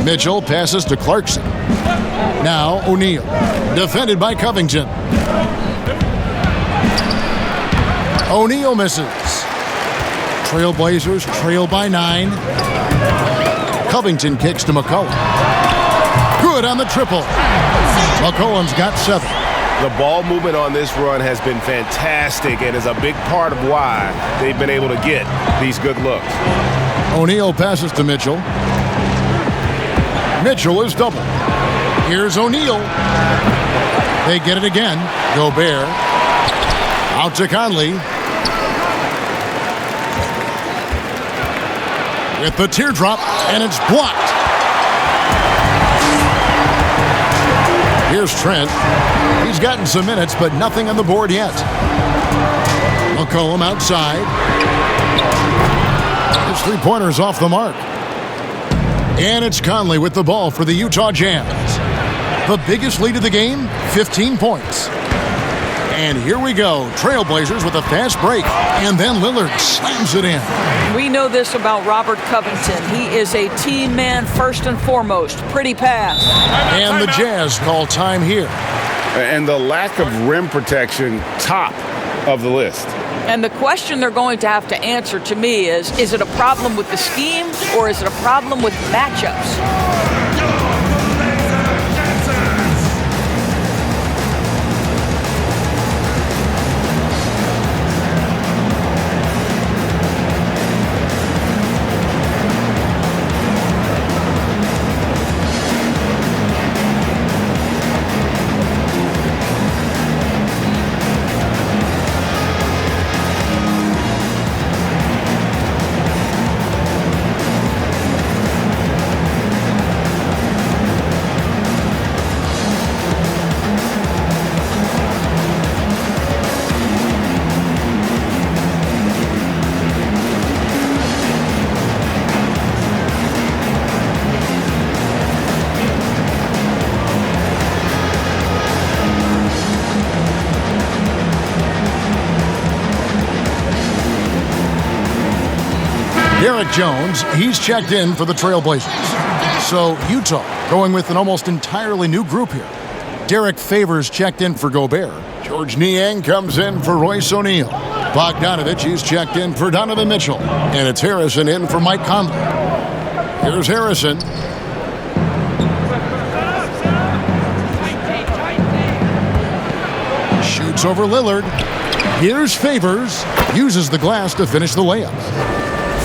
Mitchell passes to Clarkson. Now O'Neal, defended by Covington. O'Neal misses. Trailblazers trail by 9. Covington kicks to Mccullum. Good on the triple. McCullum's got 7. The ball movement on this run has been fantastic and is a big part of why they've been able to get these good looks. O'Neal passes to Mitchell. Mitchell is double. Here's O'Neal. They get it again. Gobert. Out to Conley. With the teardrop, and it's blocked. Here's Trent. He's gotten some minutes, but nothing on the board yet. McCullum outside. His three-pointer's off the mark. And it's Conley with the ball for the Utah Jazz. The biggest lead of the game, 15 points. And here we go. Trailblazers with a fast break. And then Lillard slams it in. We know this about Robert Covington. He is a team man first and foremost. Pretty pass. And the Jazz call time here. And the lack of rim protection, top of the list. And the question they're going to have to answer to me is it a problem with the scheme or is it a problem with matchups? Derek Jones, he's checked in for the Trailblazers. So Utah going with an almost entirely new group here. Derek Favors checked in for Gobert. George Niang comes in for Royce O'Neal. Bogdanovich, he's checked in for Donovan Mitchell. And it's Harrison in for Mike Conley. Here's Harrison. Shoots over Lillard. Here's Favors. Uses the glass to finish the layup.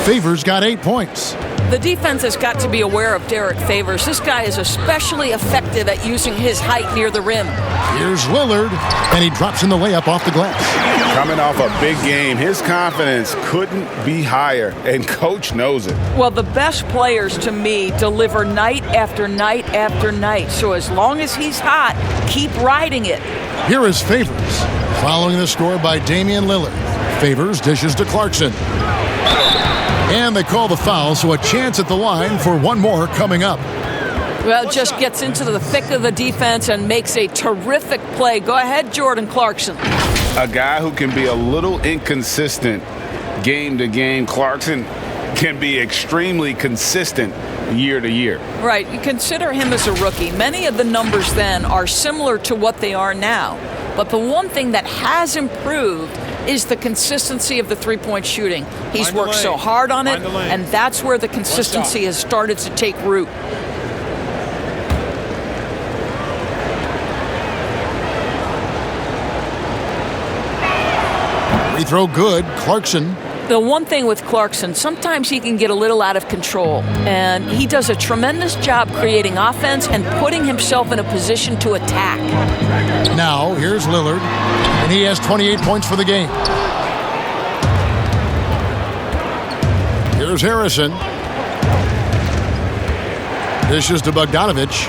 Favors got 8 points. The defense has got to be aware of Derek Favors. This guy is especially effective at using his height near the rim. Here's Lillard, and he drops in the layup off the glass. Coming off a big game, his confidence couldn't be higher, and coach knows it. Well, the best players to me deliver night after night after night. So as long as he's hot, keep riding it. Here is Favors, following the score by Damian Lillard. Favors dishes to Clarkson. And they call the foul, so a chance at the line for one more coming up. Well, just gets into the thick of the defense and makes a terrific play. Go ahead, Jordan Clarkson. A guy who can be a little inconsistent game to game. Clarkson can be extremely consistent year to year. Right. You consider him as a rookie. Many of the numbers then are similar to what they are now. But the one thing that has improved is the consistency of the three-point shooting. He's worked so hard on it, and that's where the consistency has started to take root. Free throw good. Clarkson. The one thing with Clarkson, sometimes he can get a little out of control, and he does a tremendous job creating offense and putting himself in a position to attack. Now, here's Lillard, and he has 28 points for the game. Here's Harrison. Dishes to Bogdanovich.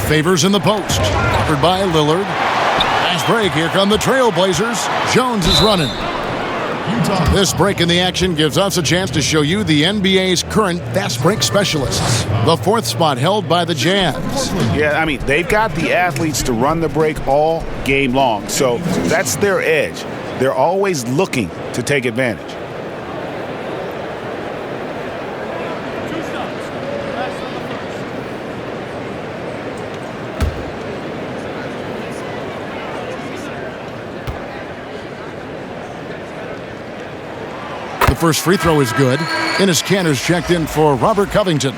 Favors in the post. Covered by Lillard. Fast break. Here come the Trailblazers. Jones is running. This break in the action gives us a chance to show you the NBA's current fast break specialists. The fourth spot held by the Jazz. Yeah, I mean, they've got the athletes to run the break all game long. So that's their edge. They're always looking to take advantage. first free throw is good. Enes Kanter's checked in for Robert Covington.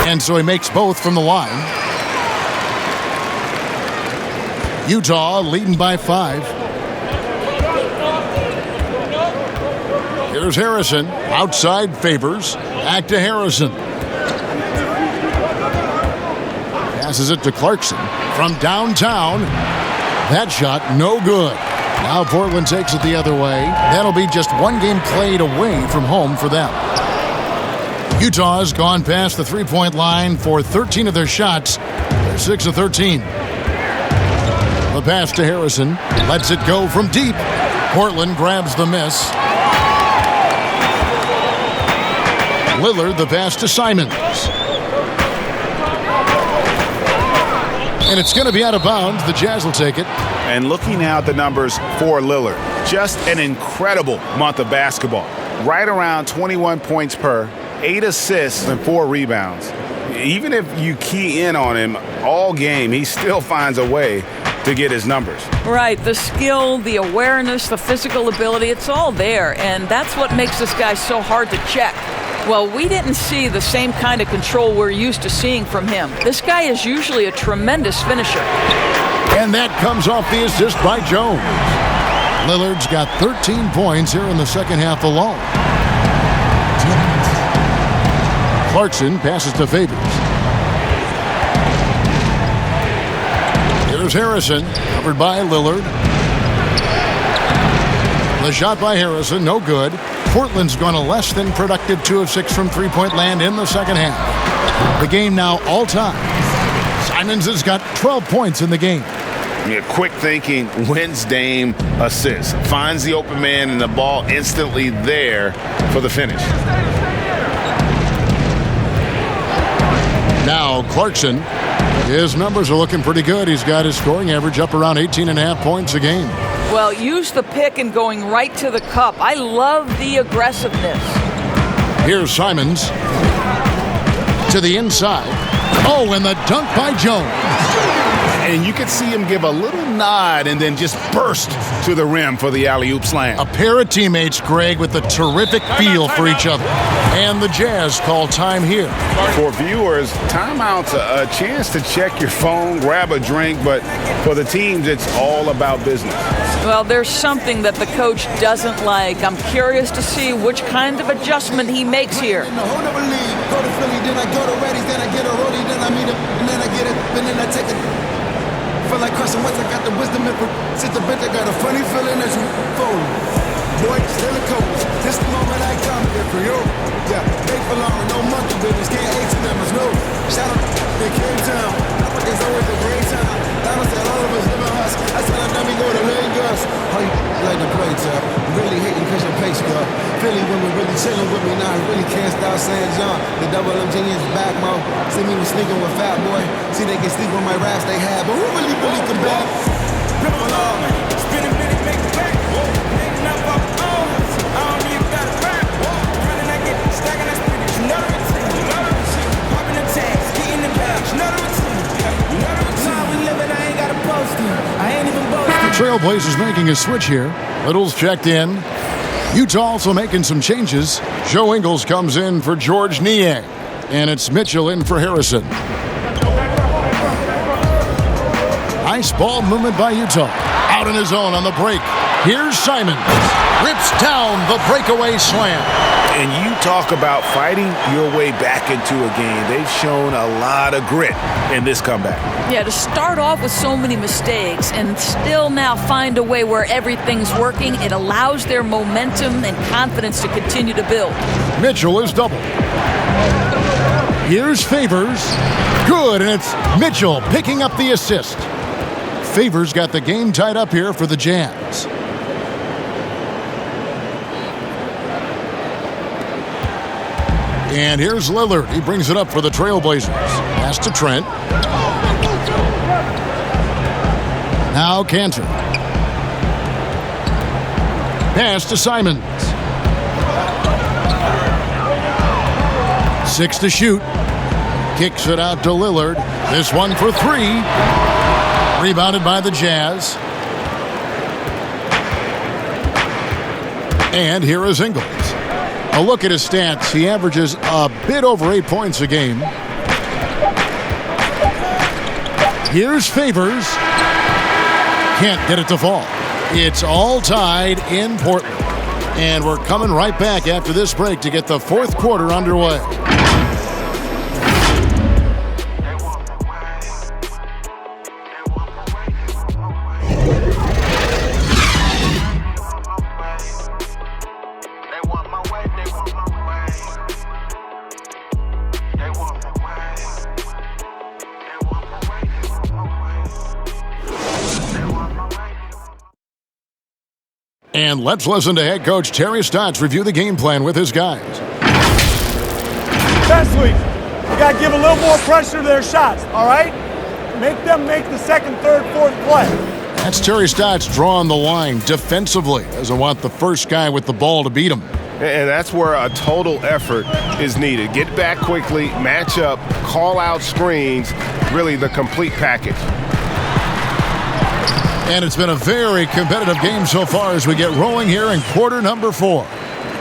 And so he makes both from the line. Utah leading by 5. Here's Harrison. Outside Favors. Back to Harrison. Passes it to Clarkson. From downtown. That shot no good. Now Portland takes it the other way. That'll be just one game played away from home for them. Utah has gone past the three-point line for 13 of their shots. They're 6 of 13. The pass to Harrison. Lets it go from deep. Portland grabs the miss. Lillard the pass to Simons. And it's going to be out of bounds. The Jazz will take it. And looking now at the numbers for Lillard, just an incredible month of basketball. Right around 21 points per, 8 assists and 4 rebounds. Even if you key in on him all game, he still finds a way to get his numbers. Right, the skill, the awareness, the physical ability, it's all there, and that's what makes this guy so hard to check. Well, we didn't see the same kind of control we're used to seeing from him. This guy is usually a tremendous finisher. And that comes off the assist by Jones. Lillard's got 13 points here in the second half alone. Clarkson passes to Favors. Here's Harrison, covered by Lillard. The shot by Harrison, no good. Portland's gone a less than productive 2 of 6 from three-point land in the second half. The game now all-time. Simons has got 12 points in the game. Yeah, quick thinking, wins Dame assist. Finds the open man and the ball instantly there for the finish. Now Clarkson, his numbers are looking pretty good. He's got his scoring average up around 18.5 points a game. Well, use the pick and going right to the cup. I love the aggressiveness. Here's Simons to the inside. Oh, and the dunk by Jones. And you could see him give a little nod and then just burst to the rim for the alley-oop slam. A pair of teammates, Greg, with a terrific feel for each other. And the Jazz call time here. For viewers, timeout's a chance to check your phone, grab a drink, but for the teams, it's all about business. Well, there's something that the coach doesn't like. I'm curious to see which kind of adjustment he makes here. Go to Philly, then I go to Reddy's, then I get a rollie, then I meet him, and then I get it, and then I take it. Feel like Carson Wentz, I got the wisdom and sit the bench, I got a funny feeling as you fold. Boy, still a coach. This the moment I come here for you. Yeah, they for long, no monkey business, can't hate to them as no. Shout out, they came down. I think it's always a great time. Donald said all of us live in us. I said I never go to Lagos. How you like the play, Tab? Really hating because your pace, girl. Philly women really chilling with me now. I really can't stop saying John. The double M genius back, mo. See me sneaking with Fat Boy. See they can sleep on my raps they have. But who really can back? Rip along. Spinning, make it back. Hanging up our phones. I don't even got a rap. Running, I get stacking, I spin it. You know the routine. You know the routine. Popping the tags, getting the bags. You know the routine. You know the routine. We living, I ain't got a posting. I ain't even boasting. Trailblazers making a switch here. Little's checked in. Utah also making some changes. Joe Ingles comes in for George Niang. And it's Mitchell in for Harrison. Nice ball movement by Utah. Out in his own on the break. Here's Simons. Rips down the breakaway slam. And you talk about fighting your way back into a game. They've shown a lot of grit in this comeback. Yeah, to start off with so many mistakes and still now find a way where everything's working, it allows their momentum and confidence to continue to build. Mitchell is double. Here's Favors. Good, and it's Mitchell picking up the assist. Favors got the game tied up here for the Jazz. And here's Lillard. He brings it up for the Trailblazers. Pass to Trent. Now Cantor. Pass to Simons. 6 to shoot. Kicks it out to Lillard. This one for 3. Rebounded by the Jazz. And here is Ingles. A look at his stats. He averages a bit over 8 points a game. Here's Favors. Can't get it to fall. It's all tied in Portland. And we're coming right back after this break to get the fourth quarter underway. And let's listen to head coach Terry Stotts review the game plan with his guys. Defensively, you got to give a little more pressure to their shots, all right? Make them make the second, third, fourth play. That's Terry Stotts drawing the line defensively. Doesn't want the first guy with the ball to beat him. And that's where a total effort is needed. Get back quickly, match up, call out screens, really the complete package. And it's been a very competitive game so far as we get rolling here in quarter number 4.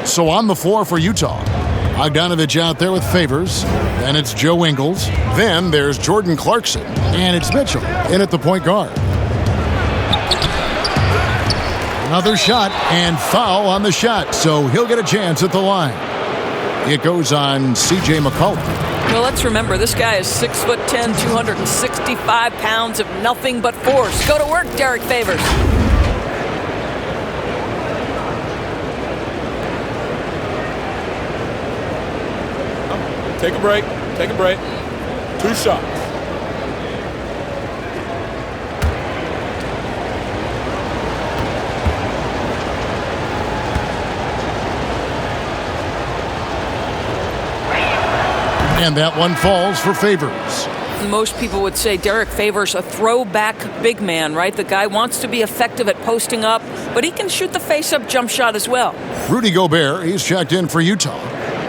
So on the floor for Utah, Bogdanovich out there with Favors. Then it's Joe Ingles. Then there's Jordan Clarkson. And it's Mitchell in at the point guard. Another shot and foul on the shot, so he'll get a chance at the line. It goes on C.J. McCullum. Well, let's remember, this guy is 6'10", 265 pounds of nothing but force. Go to work, Derek Favors. Take a break. Take a break. 2 shots. And that one falls for Favors. Most people would say Derek Favors a throwback big man, right? The guy wants to be effective at posting up, but he can shoot the face-up jump shot as well. Rudy Gobert, he's checked in for Utah.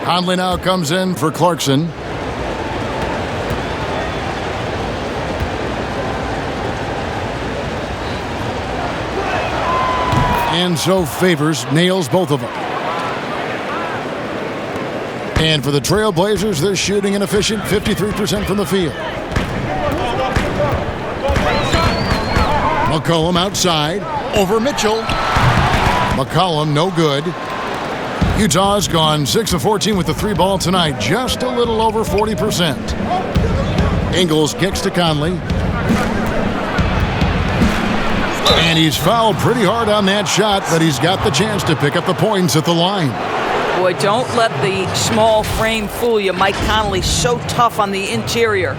Conley now comes in for Clarkson. And so Favors nails both of them. And for the Trailblazers, they're shooting an efficient 53% from the field. McCullum outside, over Mitchell. McCullum, no good. Utah's gone 6 of 14 with the 3 ball tonight, just a little over 40%. Ingles kicks to Conley. And he's fouled pretty hard on that shot, but he's got the chance to pick up the points at the line. Boy, don't let the small frame fool you. Mike Conley so tough on the interior.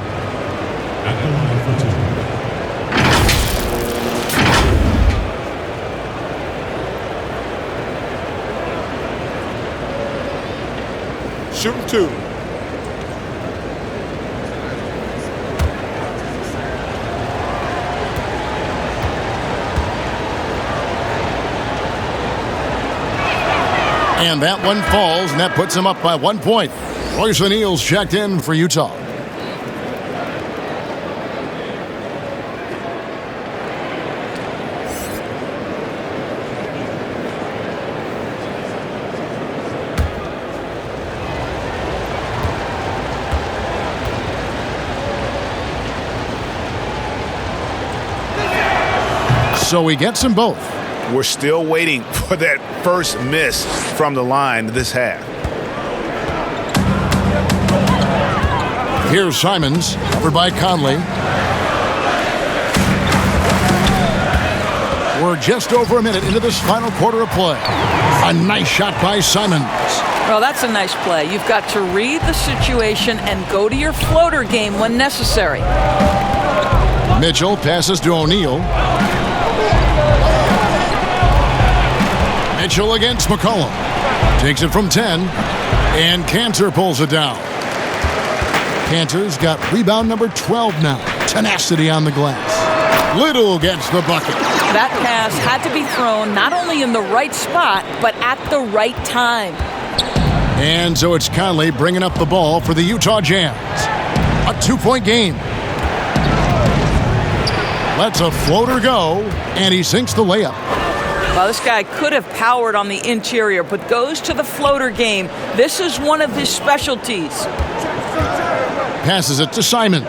Shooting 2. And that one falls, and that puts him up by 1 point. Royce O'Neal's checked in for Utah. So he gets them both. We're still waiting for that first miss from the line this half. Here's Simons, covered by Conley. We're just over a minute into this final quarter of play. A nice shot by Simons. Well, that's a nice play. You've got to read the situation and go to your floater game when necessary. Mitchell passes to O'Neal. Mitchell against McCullum. Takes it from 10. And Cantor pulls it down. Cantor's got rebound number 12 now. Tenacity on the glass. Little gets the bucket. That pass had to be thrown not only in the right spot, but at the right time. And so it's Conley bringing up the ball for the Utah Jazz. A 2-point game. Lets a floater go, and he sinks the layup. Well, this guy could have powered on the interior, but goes to the floater game. This is one of his specialties. Passes it to Simons.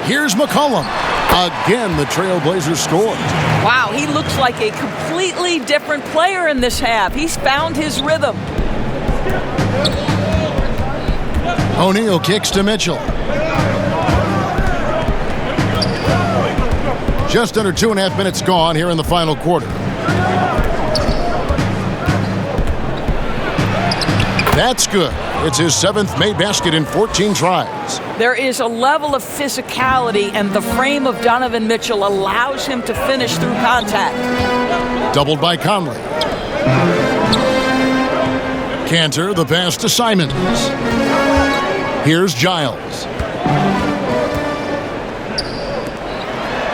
Here's McCullum. Again, the Trailblazers score. Wow, he looks like a completely different player in this half. He's found his rhythm. O'Neal kicks to Mitchell. Just under 2.5 minutes gone here in the final quarter. That's good. It's his 7th made basket in 14 tries. There is a level of physicality, and the frame of Donovan Mitchell allows him to finish through contact. Doubled by Conley. Cantor, the pass to Simons. Here's Giles.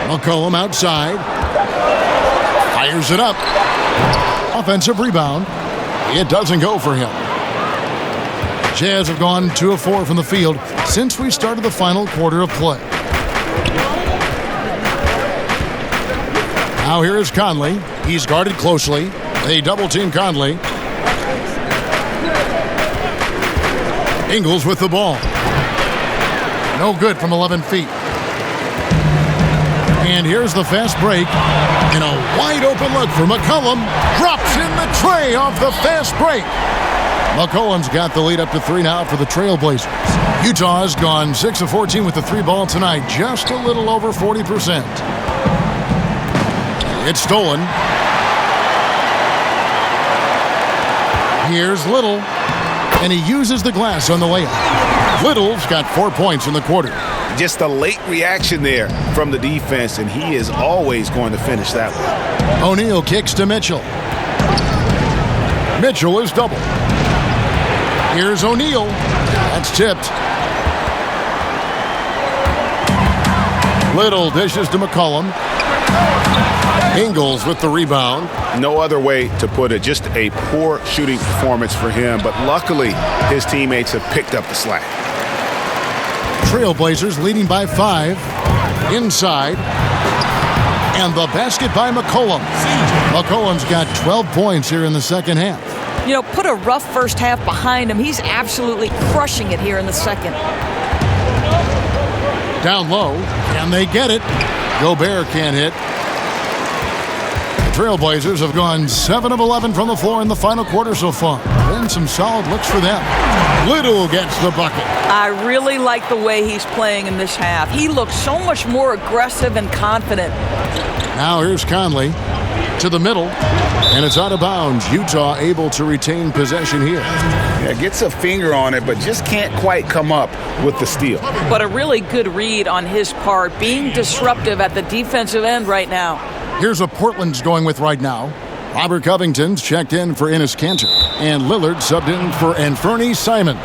Mccullum outside. Fires it up. Offensive rebound. It doesn't go for him. Jazz have gone 2 of 4 from the field since we started the final quarter of play. Now here is Conley. He's guarded closely. They double-team Conley. Ingles with the ball. No good from 11 feet. And here's the fast break. And a wide-open look for McCullum. Drops in the tray off the fast break. McCullum's got the lead up to 3 now for the Trailblazers. Utah's gone 6 of 14 with the 3-ball tonight, just a little over 40%. It's stolen. Here's Little, and he uses the glass on the layup. Little's got 4 points in the quarter. Just a late reaction there from the defense, and he is always going to finish that one. O'Neal kicks to Mitchell. Mitchell is doubled. Here's O'Neal. That's tipped. Little dishes to McCullum. Ingles with the rebound. No other way to put it. Just a poor shooting performance for him, but luckily his teammates have picked up the slack. Trailblazers leading by 5. Inside. And the basket by McCullum. McCullum's got 12 points here in the second half. You know, put a rough first half behind him. He's absolutely crushing it here in the second. Down low, and they get it. Gobert can't hit. The Trailblazers have gone 7 of 11 from the floor in the final quarter so far. Been some solid looks for them. Little gets the bucket. I really like the way he's playing in this half. He looks so much more aggressive and confident. Now here's Conley to the middle, and it's out of bounds. Utah able to retain possession here. Yeah, gets a finger on it, but just can't quite come up with the steal. But a really good read on his part, being disruptive at the defensive end right now. Here's what Portland's going with right now. Robert Covington's checked in for Enes Kanter, and Lillard subbed in for Anfernee Simons.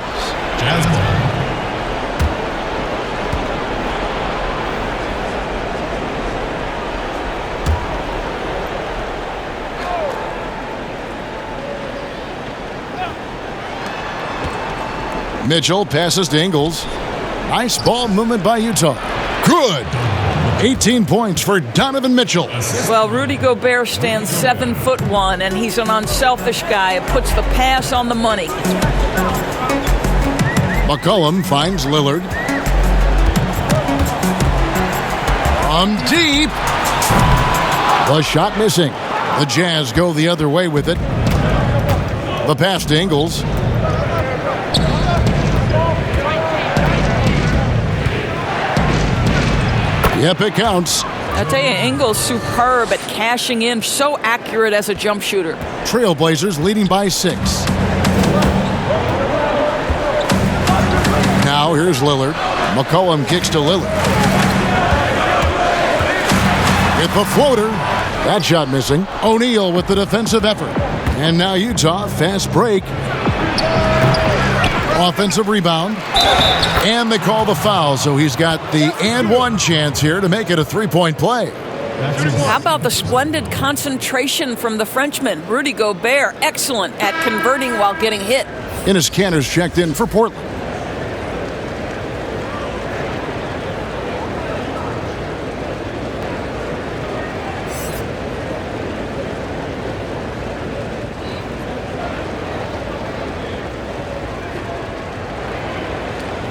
Mitchell passes to Ingles. Nice ball movement by Utah. Good. 18 points for Donovan Mitchell. Well, Rudy Gobert stands 7'1", and he's an unselfish guy. It puts the pass on the money. McCullum finds Lillard. From deep. The shot missing. The Jazz go the other way with it. The pass to Ingles. Yep, it counts. I tell you, Ingles superb at cashing in, so accurate as a jump shooter. Trailblazers leading by 6. Now here's Lillard. McCullum kicks to Lillard. With the floater. That shot missing. O'Neal with the defensive effort. And now Utah, fast break. Offensive rebound. And they call the foul, so he's got the and one chance here to make it a three-point play. How about the splendid concentration from the Frenchman, Rudy Gobert, excellent at converting while getting hit. Enes Kanter's checked in for Portland.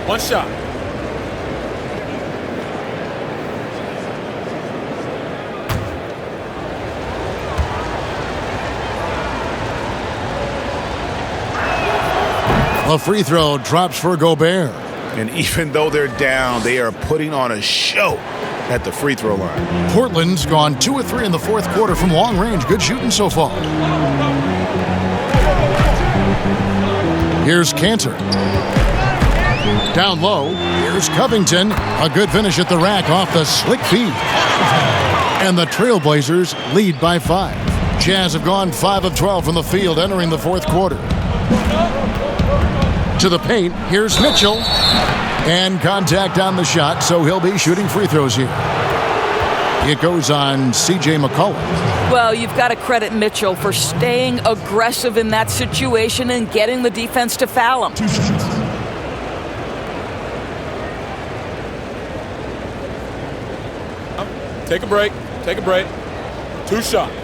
One shot. A free throw drops for Gobert. And even though they're down, they are putting on a show at the free throw line. Portland's gone 2 of 3 in the fourth quarter from long range. Good shooting so far. Here's Kanter. Down low, here's Covington. A good finish at the rack off the slick feed. And the Trailblazers lead by 5. Jazz have gone 5 of 12 from the field entering the fourth quarter. To the paint, here's Mitchell. And contact on the shot, so he'll be shooting free throws here. It goes on C.J. McCullum. Well, you've got to credit Mitchell for staying aggressive in that situation and getting the defense to foul him. Take a break. Take a break. 2 shots.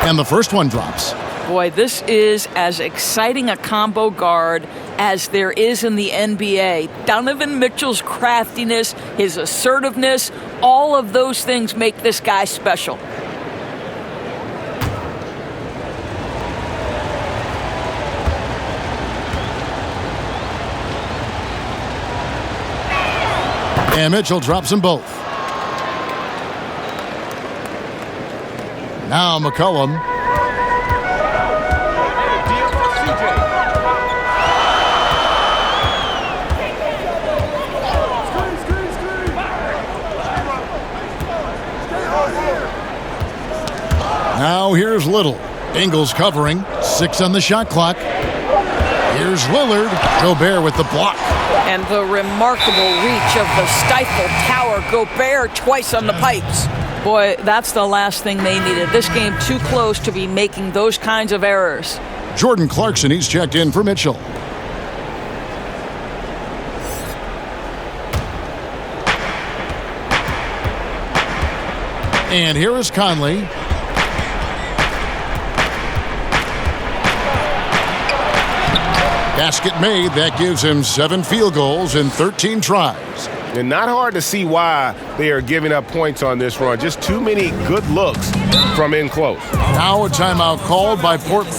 And the first one drops. Boy, this is as exciting a combo guard as there is in the NBA. Donovan Mitchell's craftiness, his assertiveness, all of those things make this guy special. And Mitchell drops them both. Now McCullum. Now here's Little. Ingles covering. 6 on the shot clock. Here's Lillard. Gobert with the block. And the remarkable reach of the Stifle Tower. Gobert twice on the pipes. Boy, that's the last thing they needed. This game too close to be making those kinds of errors. Jordan Clarkson, he's checked in for Mitchell. And here is Conley. Basket made. That gives him 7 field goals in 13 tries. And not hard to see why they are giving up points on this run. Just too many good looks from in close. Now a timeout called by Portland.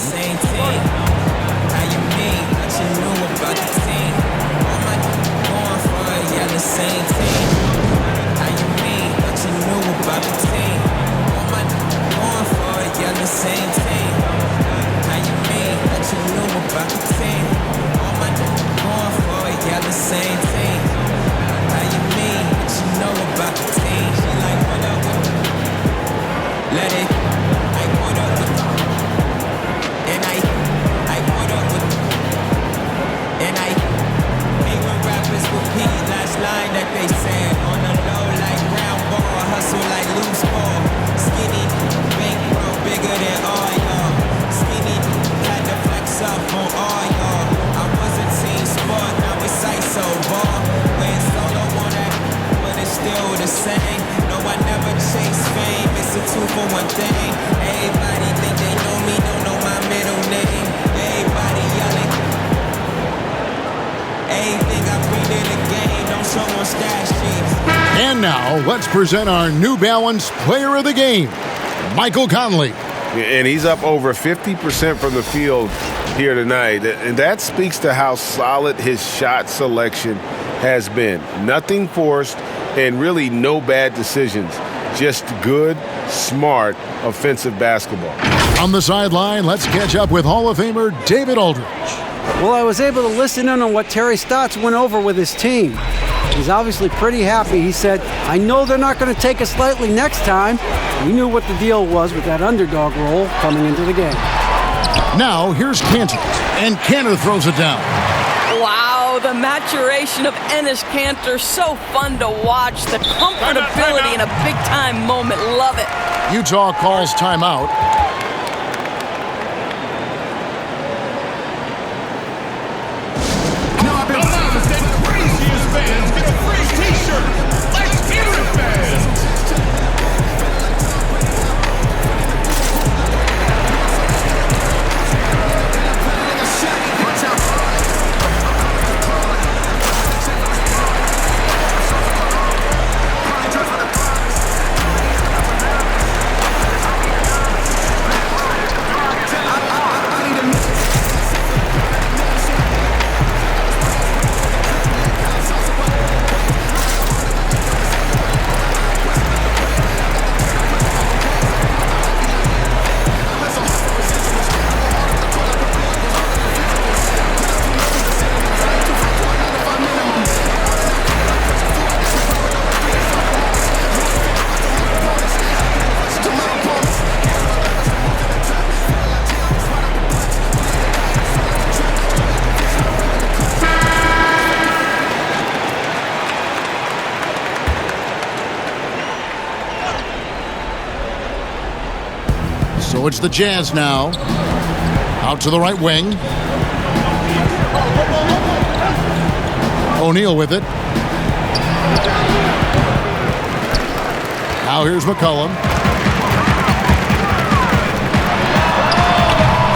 And now, let's present our New Balance Player of the Game, Michael Conley. And he's up over 50% from the field here tonight. And that speaks to how solid his shot selection has been. Nothing forced and really no bad decisions. Just good, smart, offensive basketball. On the sideline, let's catch up with Hall of Famer David Aldridge. Well, I was able to listen in on what Terry Stotts went over with his team. He's obviously pretty happy. He said, I know they're not going to take us lightly next time. He knew what the deal was with that underdog role coming into the game. Now, here's Cantor, and Cantor throws it down. Wow, the maturation of Enes Kanter, so fun to watch. The comfortability in a big-time moment, love it. Utah calls timeout. Fans get a free t-shirt. Let's hear it, fans. So it's the Jazz now. Out to the right wing. O'Neal with it. Now here's McCullum.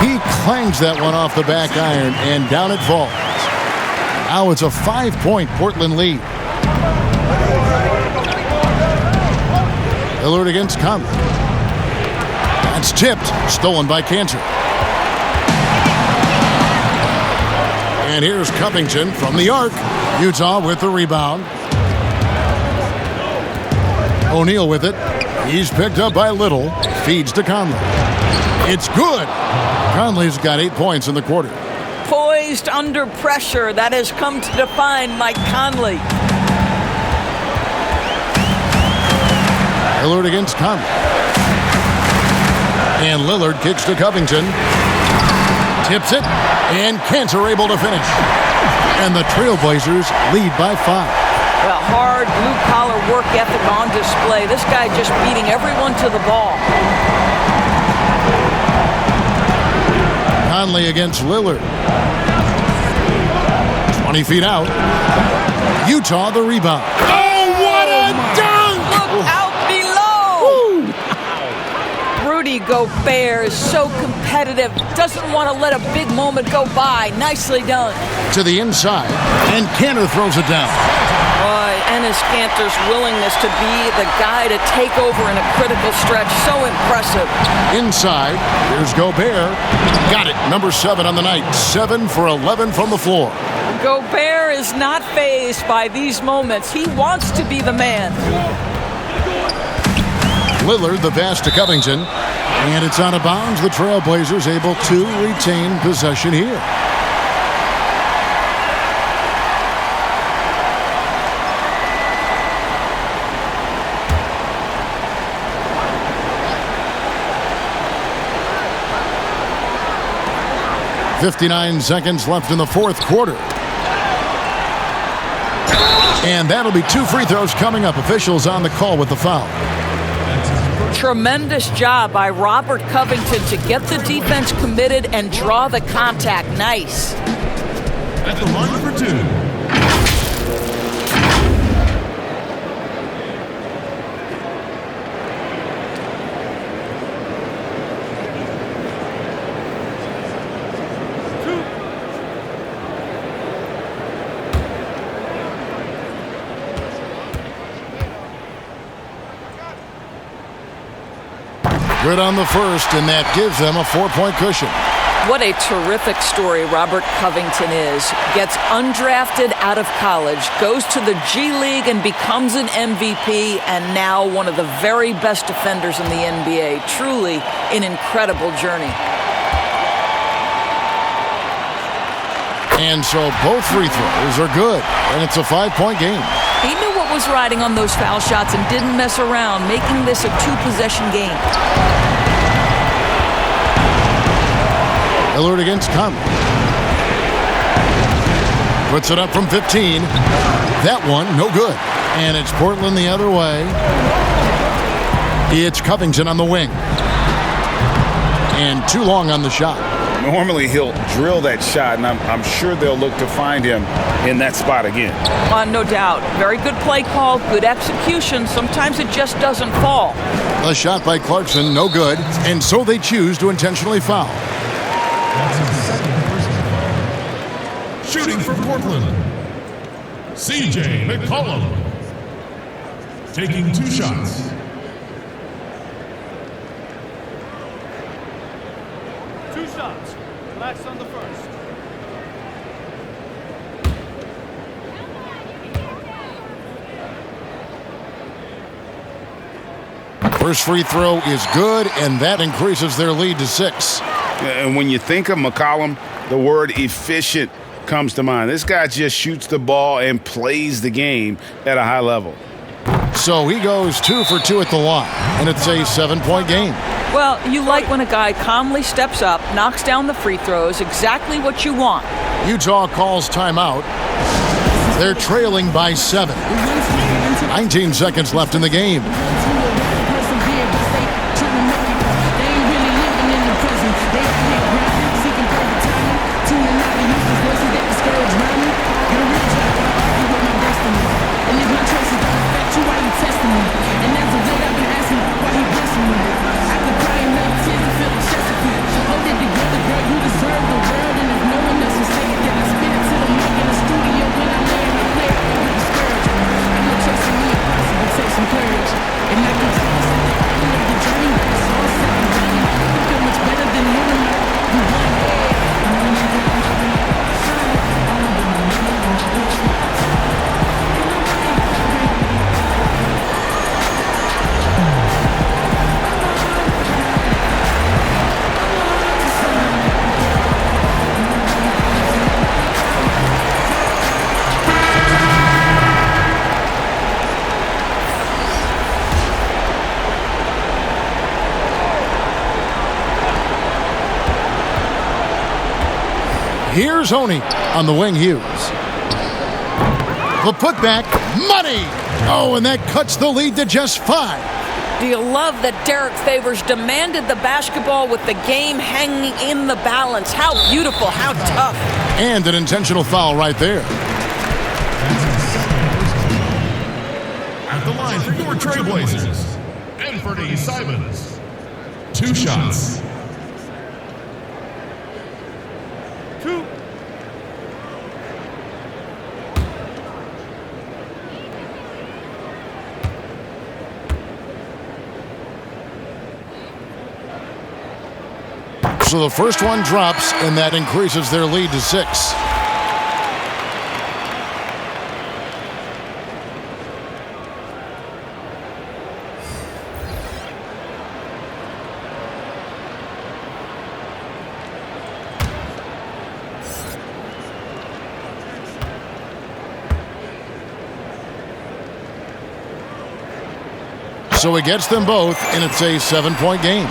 He clangs that one off the back iron, and down it falls. Now it's a 5-point Portland lead. Lillard against Conley. That's tipped. Stolen by Cantor. And here's Covington from the arc. Utah with the rebound. O'Neal with it. He's picked up by Little. Feeds to Conley. It's good. Conley's got 8 points in the quarter. Poised under pressure. That has come to define Mike Conley. Lillard against Conley. And Lillard kicks to Covington. Tips it. And Cantor able to finish. And the Trailblazers lead by 5. Well, hard blue-collar work ethic on display. This guy just beating everyone to the ball. Conley against Lillard. 20 feet out. Utah the rebound. Oh, what a dunk! Look out below! Rudy Gobert is so competitive. Doesn't want to let a big moment go by. Nicely done. To the inside, and Cantor throws it down. Boy, Enes Kanter's willingness to be the guy to take over in a critical stretch, so impressive. Inside, here's Gobert. Got it, number 7 on the night. 7 for 11 from the floor. Gobert is not fazed by these moments. He wants to be the man. Lillard, the pass to Covington. And it's out of bounds. The Trailblazers able to retain possession here. .59 seconds left in the fourth quarter. And that'll be 2 free throws coming up. Officials on the call with the foul. Tremendous job by Robert Covington to get the defense committed and draw the contact. Nice. At the line for 2. Good on the first, and that gives them a 4-point cushion. What a terrific story Robert Covington is. Gets undrafted out of college, goes to the G League and becomes an MVP, and now one of the very best defenders in the NBA. Truly an incredible journey. And so both free throws are good, and it's a 5-point game. was riding on those foul shots and didn't mess around, making this a two-possession game. Lillard against Conley. Puts it up from 15. That one, no good. And it's Portland the other way. It's Covington on the wing. And too long on the shot. Normally he'll drill that shot, and I'm sure they'll look to find him in that spot again. No doubt. Very good play call, good execution. Sometimes it just doesn't fall. A shot by Clarkson, no good. And so they choose to intentionally foul. Shooting for Portland, CJ Mccullum. Taking 2 shots. Relax on the first. First free throw is good, and that increases their lead to 6. And when you think of McCollum, the word efficient comes to mind. This guy just shoots the ball and plays the game at a high level. So he goes 2 for 2 at the line, and it's a 7-point game. Well, you like when a guy calmly steps up, knocks down the free throws, exactly what you want. Utah calls timeout. They're trailing by 7. 19 seconds left in the game. Here's Oney on the wing. Hughes. The putback, money! Oh, and that cuts the lead to just 5. Do you love that Derek Favors demanded the basketball with the game hanging in the balance? How beautiful, how tough. And an intentional foul right there. At the line for your Trailblazers, Anthony Simons. 2 shots. 2. So the first one drops, and that increases their lead to 6. So he gets them both, and it's a 7-point game.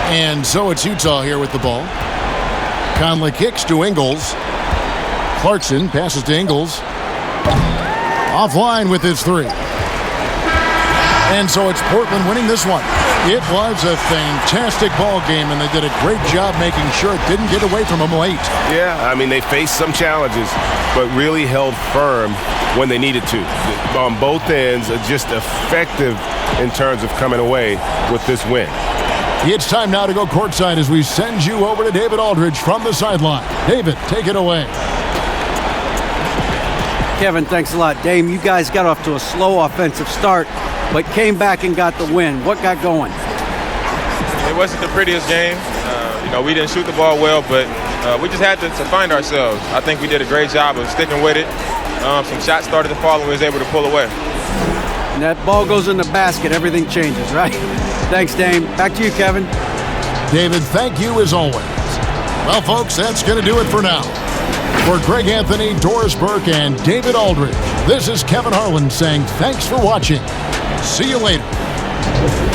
And so it's Utah here with the ball. Conley kicks to Ingles. Clarkson passes to Ingles. Offline with his 3. And so it's Portland winning this one. It was a fantastic ball game, and they did a great job making sure it didn't get away from them late. Yeah, I mean, they faced some challenges, but really held firm when they needed to. On both ends, just effective in terms of coming away with this win. It's time now to go courtside as we send you over to David Aldridge from the sideline. David, take it away. Kevin, thanks a lot. Dame, you guys got off to a slow offensive start, but came back and got the win. What got going? It wasn't the prettiest game. We didn't shoot the ball well, but we just had to find ourselves. I think we did a great job of sticking with it. Some shots started to fall, and we was able to pull away. And that ball goes in the basket, everything changes, right? Thanks, Dame. Back to you, Kevin. David, thank you as always. Well, folks, that's going to do it for now. For Greg Anthony, Doris Burke, and David Aldridge, This is Kevin Harlan saying thanks for watching. See you later.